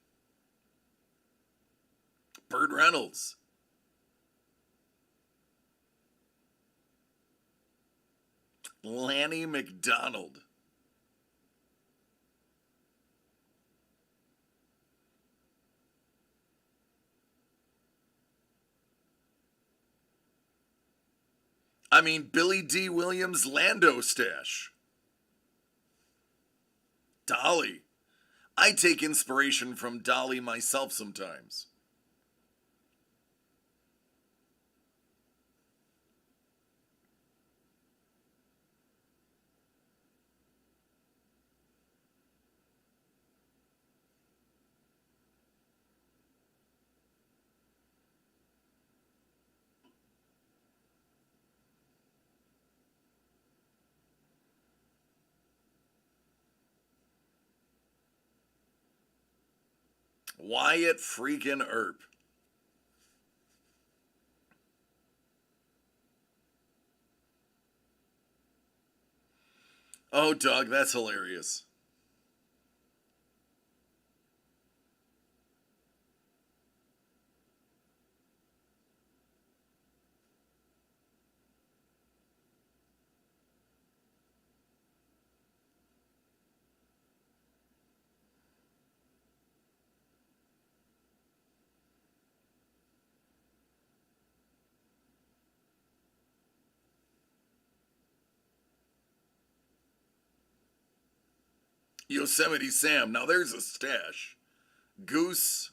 S1: Burt Reynolds. Lanny McDonald. I mean, Billy D. Williams' Lando stash. Dolly. I take inspiration from Dolly myself sometimes. Wyatt freaking Earp. Oh, Doug, that's hilarious. Yosemite Sam. Now there's a stash. Goose.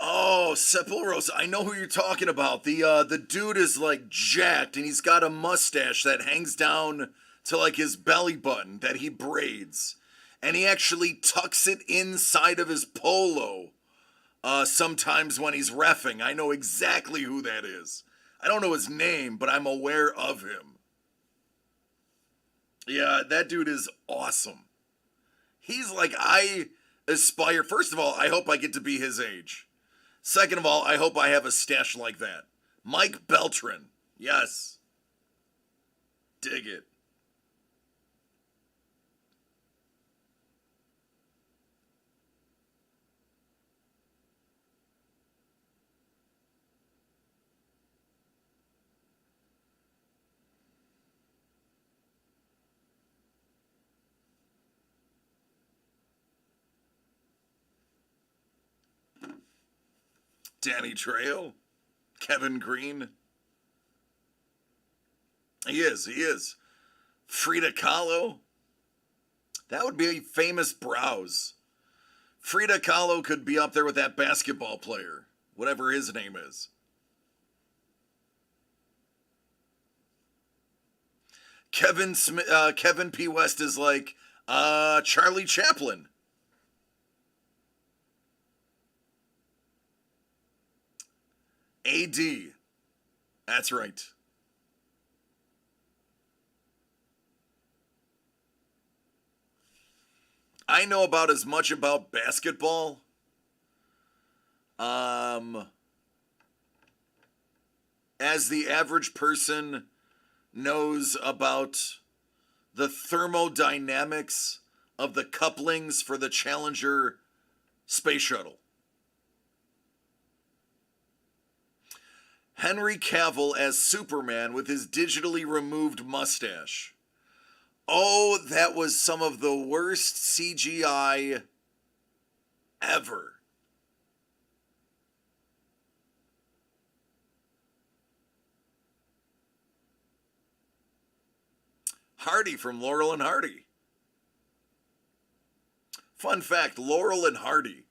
S1: Oh, Sepulros. I know who you're talking about. The dude is like jacked and he's got a mustache that hangs down to like his belly button that he braids. And he actually tucks it inside of his polo sometimes when he's reffing. I know exactly who that is. I don't know his name, but I'm aware of him. Yeah, that dude is awesome. He's like, I aspire. First of all, I hope I get to be his age. Second of all, I hope I have a stash like that. Mike Beltran. Yes. Dig it. Danny Trejo. Kevin Green. He is. Frida Kahlo. That would be a famous browse. Frida Kahlo could be up there with that basketball player, whatever his name is. Kevin P. West is like Charlie Chaplin. AD. That's right. I know about as much about basketball as the average person knows about the thermodynamics of the couplings for the Challenger space shuttle. Henry Cavill as Superman with his digitally removed mustache. Oh, that was some of the worst CGI ever. Hardy from Laurel and Hardy. Fun fact, Laurel and Hardy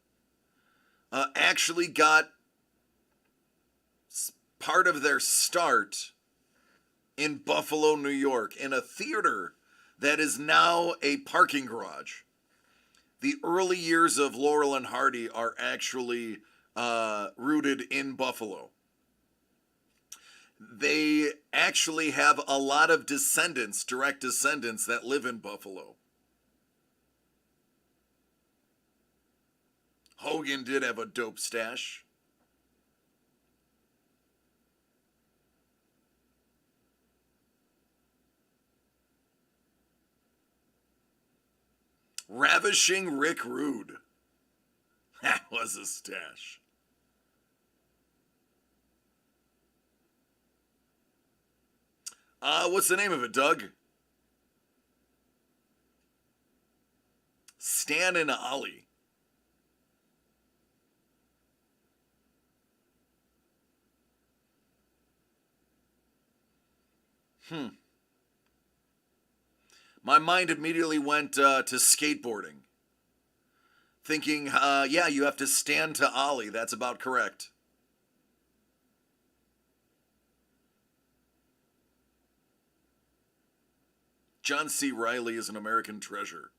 S1: actually got part of their start in Buffalo, New York, in a theater that is now a parking garage. The early years of Laurel and Hardy are actually rooted in Buffalo. They actually have a lot of descendants, direct descendants, that live in Buffalo. Hogan did have a dope stash. Ravishing Rick Rude. That was a stash. What's the name of it, Doug? Stan and Ollie. My mind immediately went to skateboarding. Thinking, yeah, you have to stand to Ollie. That's about correct. John C. Reilly is an American treasure.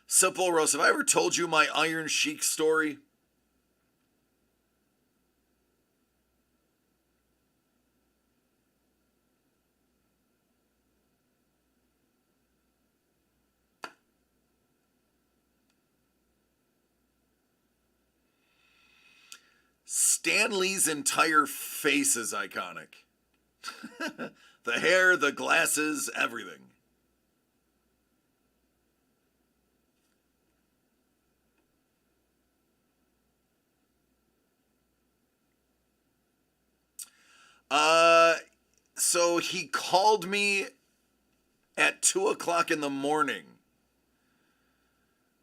S1: Simple Rose, have I ever told you my Iron Sheik story? Stan Lee's entire face is iconic. The hair, the glasses, everything. So he called me at 2 o'clock in the morning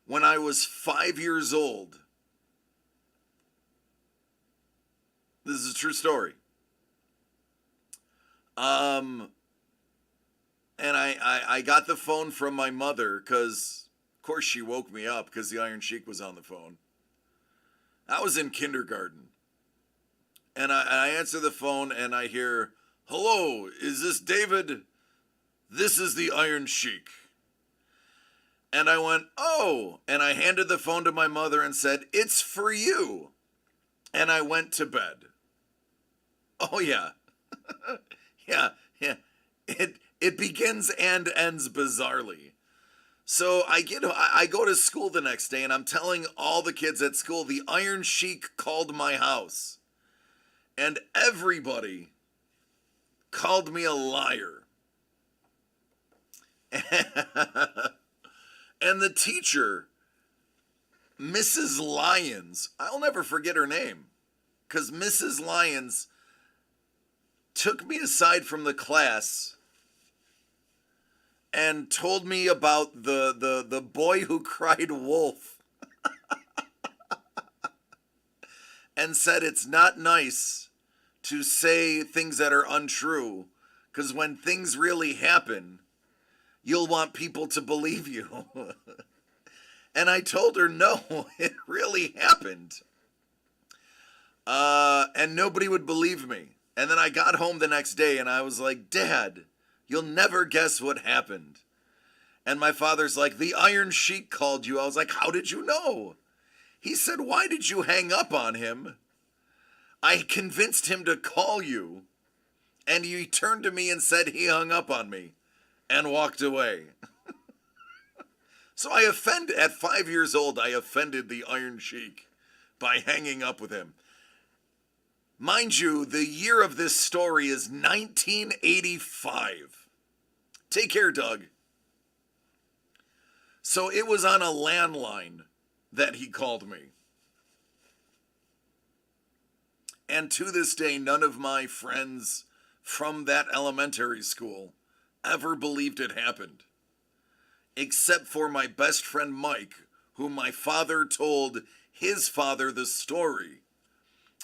S1: when I was 5 years old. This is a true story. And I got the phone from my mother because, of course, she woke me up because the Iron Sheik was on the phone. I was in kindergarten. And I answer the phone and I hear, "Hello, is this David? This is the Iron Sheik." And I went, "Oh," and I handed the phone to my mother and said, "It's for you." And I went to bed. Oh yeah. Yeah, yeah. It begins and ends bizarrely. So I go to school the next day and I'm telling all the kids at school the Iron Sheik called my house. And everybody called me a liar. And the teacher, Mrs. Lyons, I'll never forget her name, because Mrs. Lyons took me aside from the class and told me about the boy who cried wolf and said it's not nice to say things that are untrue, because when things really happen, you'll want people to believe you. And I told her, no, it really happened. And nobody would believe me. And then I got home the next day and I was like, Dad, you'll never guess what happened. And my father's like, the Iron Sheik called you. I was like, how did you know? He said, why did you hang up on him? I convinced him to call you. And he turned to me and said he hung up on me and walked away. So at 5 years old, I offended the Iron Sheik by hanging up with him. Mind you, the year of this story is 1985. Take care, Doug. So it was on a landline that he called me. And to this day, none of my friends from that elementary school ever believed it happened. Except for my best friend Mike, whom my father told his father the story.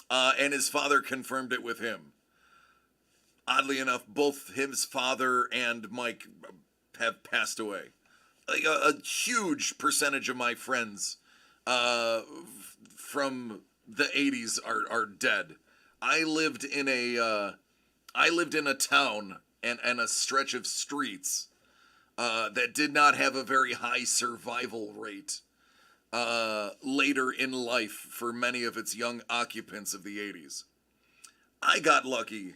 S1: And his father confirmed it with him. Oddly enough, both his father and Mike have passed away. Like a huge percentage of my friends from the 80s are dead. I lived in a town and a stretch of streets that did not have a very high survival rate later in life for many of its young occupants of the 80s. I got lucky.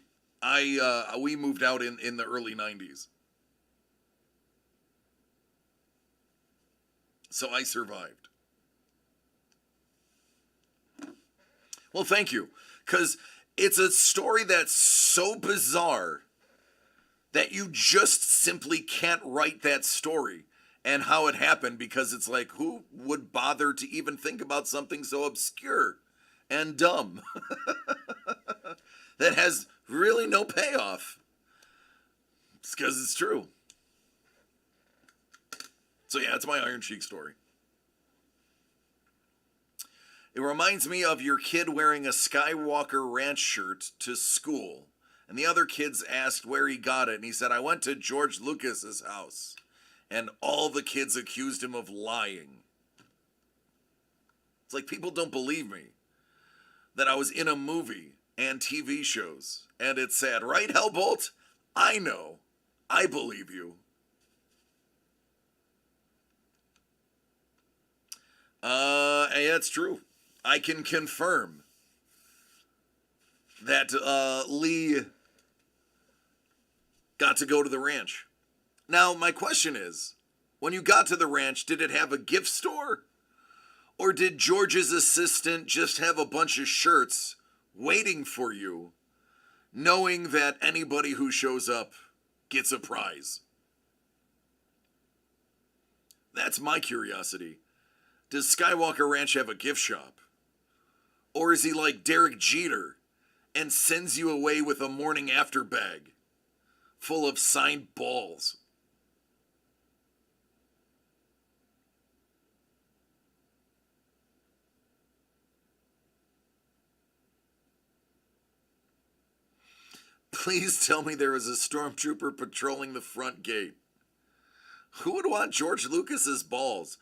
S1: We moved out in the early 90s. So I survived. Well, thank you. Because it's a story that's so bizarre that you just simply can't write that story and how it happened, because it's like, who would bother to even think about something so obscure and dumb that has really no payoff? It's because it's true. So yeah, it's my Iron Sheik story. It reminds me of your kid wearing a Skywalker Ranch shirt to school. And the other kids asked where he got it. And he said, I went to George Lucas's house. And all the kids accused him of lying. It's like, people don't believe me that I was in a movie and TV shows. And it's sad. Right, Hellbolt? I know. I believe you. Yeah, it's true. I can confirm that Lee got to go to the ranch. Now, my question is, when you got to the ranch, did it have a gift store? Or did George's assistant just have a bunch of shirts waiting for you, knowing that anybody who shows up gets a prize? That's my curiosity. Does Skywalker Ranch have a gift shop? Or is he like Derek Jeter and sends you away with a morning after bag full of signed balls? Please tell me there was a stormtrooper patrolling the front gate. Who would want George Lucas's balls?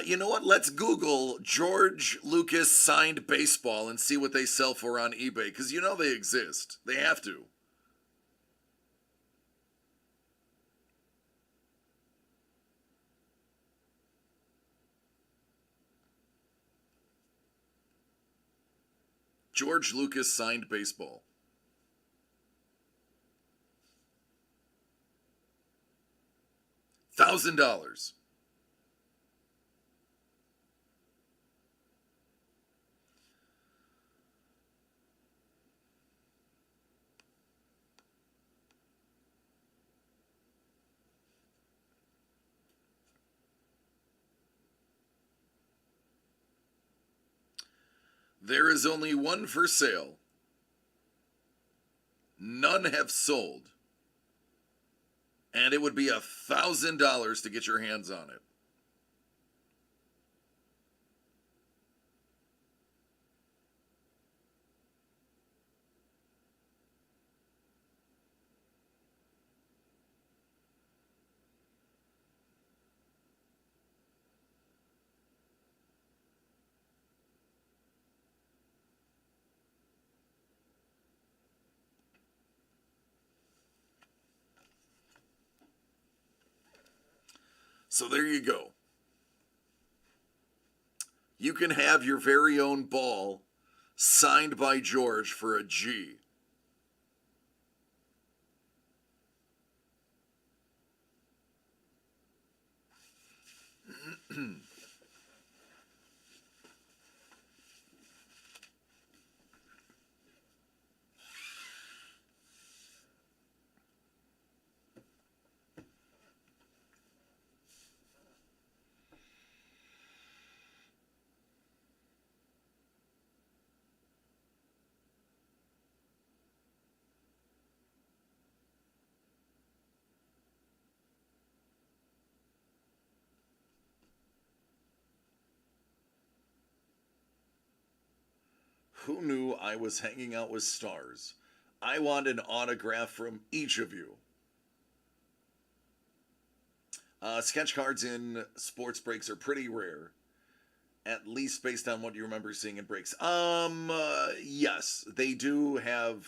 S1: You know what? Let's Google George Lucas signed baseball and see what they sell for on eBay, because you know they exist. They have to. George Lucas signed baseball. $1,000. There is only one for sale. None have sold. And it would be $1,000 to get your hands on it. So there you go. You can have your very own ball signed by George for a G. Who knew I was hanging out with stars? I want an autograph from each of you. Sketch cards in sports breaks are pretty rare, at least based on what you remember seeing in breaks. Yes, they do have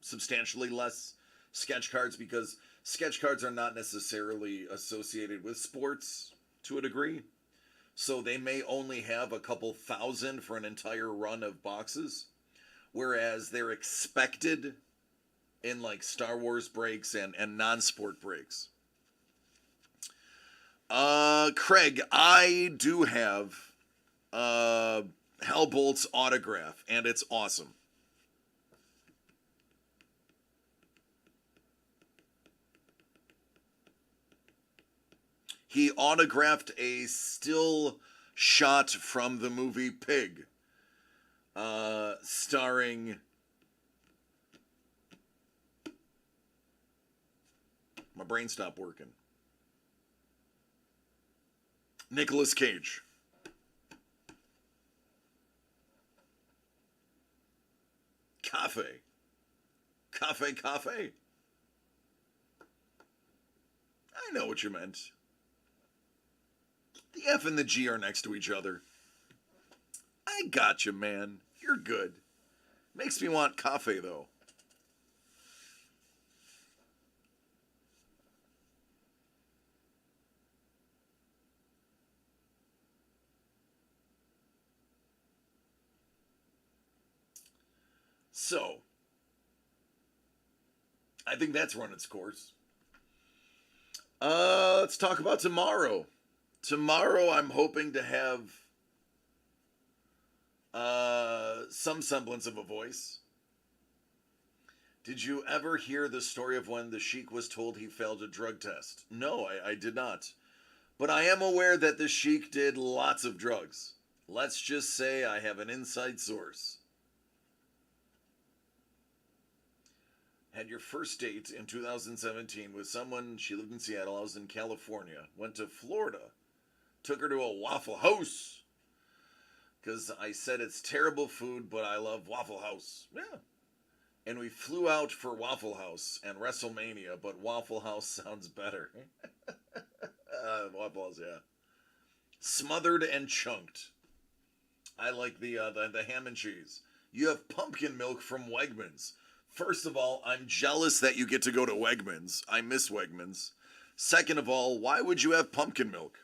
S1: substantially less sketch cards because sketch cards are not necessarily associated with sports to a degree. So they may only have a couple thousand for an entire run of boxes, whereas they're expected in like Star Wars breaks and non-sport breaks. Craig, I do have Hellbolt's autograph, and it's awesome. He autographed a still shot from the movie Pig, starring my brain stopped working. Nicolas Cage. Cafe. Cafe, cafe. I know what you meant. The F and the G are next to each other. I got you, man. You're good. Makes me want cafe, though. So, I think that's run its course. Let's talk about tomorrow. Tomorrow, I'm hoping to have some semblance of a voice. Did you ever hear the story of when the Sheik was told he failed a drug test? No, I did not. But I am aware that the Sheik did lots of drugs. Let's just say I have an inside source. Had your first date in 2017 with someone, she lived in Seattle, I was in California, went to Florida, took her to a Waffle House, because I said it's terrible food, but I love Waffle House. Yeah. And we flew out for Waffle House and WrestleMania, but Waffle House sounds better. Waffle House, yeah. Smothered and chunked. I like the ham and cheese. You have pumpkin milk from Wegmans. First of all, I'm jealous that you get to go to Wegmans. I miss Wegmans. Second of all, why would you have pumpkin milk?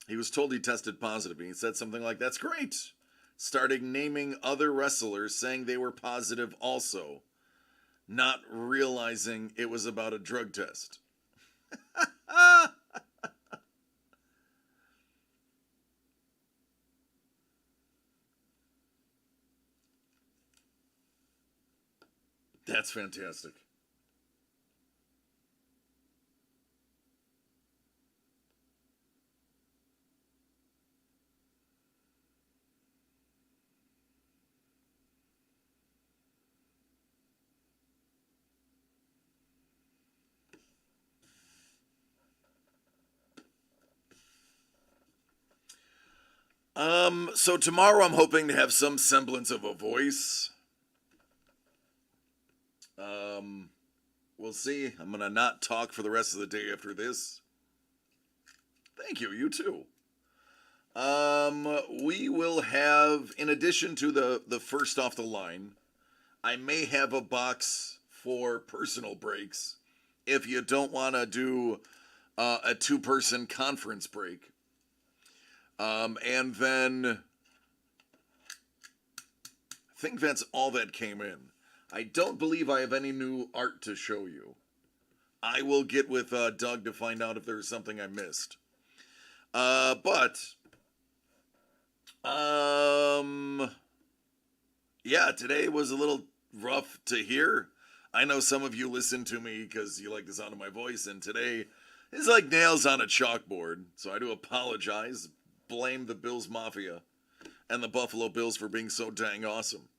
S1: He was told he tested positive, and he said something like, "That's great." Starting naming other wrestlers, saying they were positive also, not realizing it was about a drug test. That's fantastic. So tomorrow I'm hoping to have some semblance of a voice. Um, we'll see. I'm gonna not talk for the rest of the day after this. Thank you, you too. We will have, in addition to the first off the line, I may have a box for personal breaks if you don't want to do a two-person conference break. And then I think that's all that came in. I don't believe I have any new art to show you. I will get with Doug to find out if there's something I missed. But yeah, today was a little rough to hear. I know some of you listen to me because you like the sound of my voice, and today is like nails on a chalkboard. So I do apologize. Blame the Bills Mafia and the Buffalo Bills for being so dang awesome.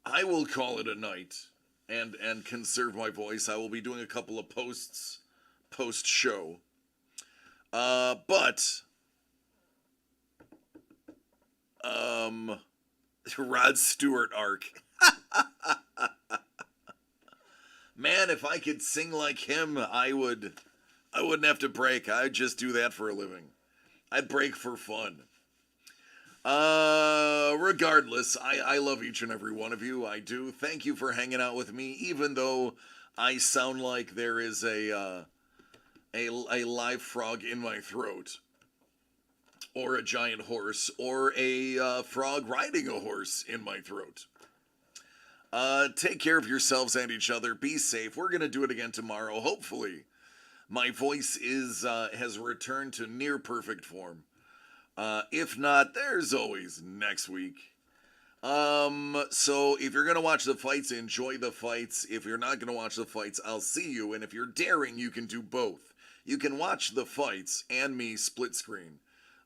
S1: I will call it a night and conserve my voice. I will be doing a couple of posts post show. But Rod Stewart arc. Man, if I could sing like him, I wouldn't have to break. I'd just do that for a living. I'd break for fun. Regardless, I love each and every one of you. I do. Thank you for hanging out with me, even though I sound like there is a live frog in my throat, or a giant horse, or a frog riding a horse in my throat. Take care of yourselves and each other. Be safe. We're gonna do it again tomorrow. Hopefully, my voice has returned to near perfect form. If not, there's always next week. So if you're gonna watch the fights, enjoy the fights. If you're not gonna watch the fights, I'll see you. And if you're daring, you can do both. You can watch the fights and me split screen.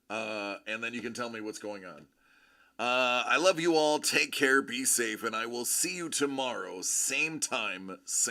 S1: And then you can tell me what's going on. I love you all. Take care. Be safe. And I will see you tomorrow. Same time. Same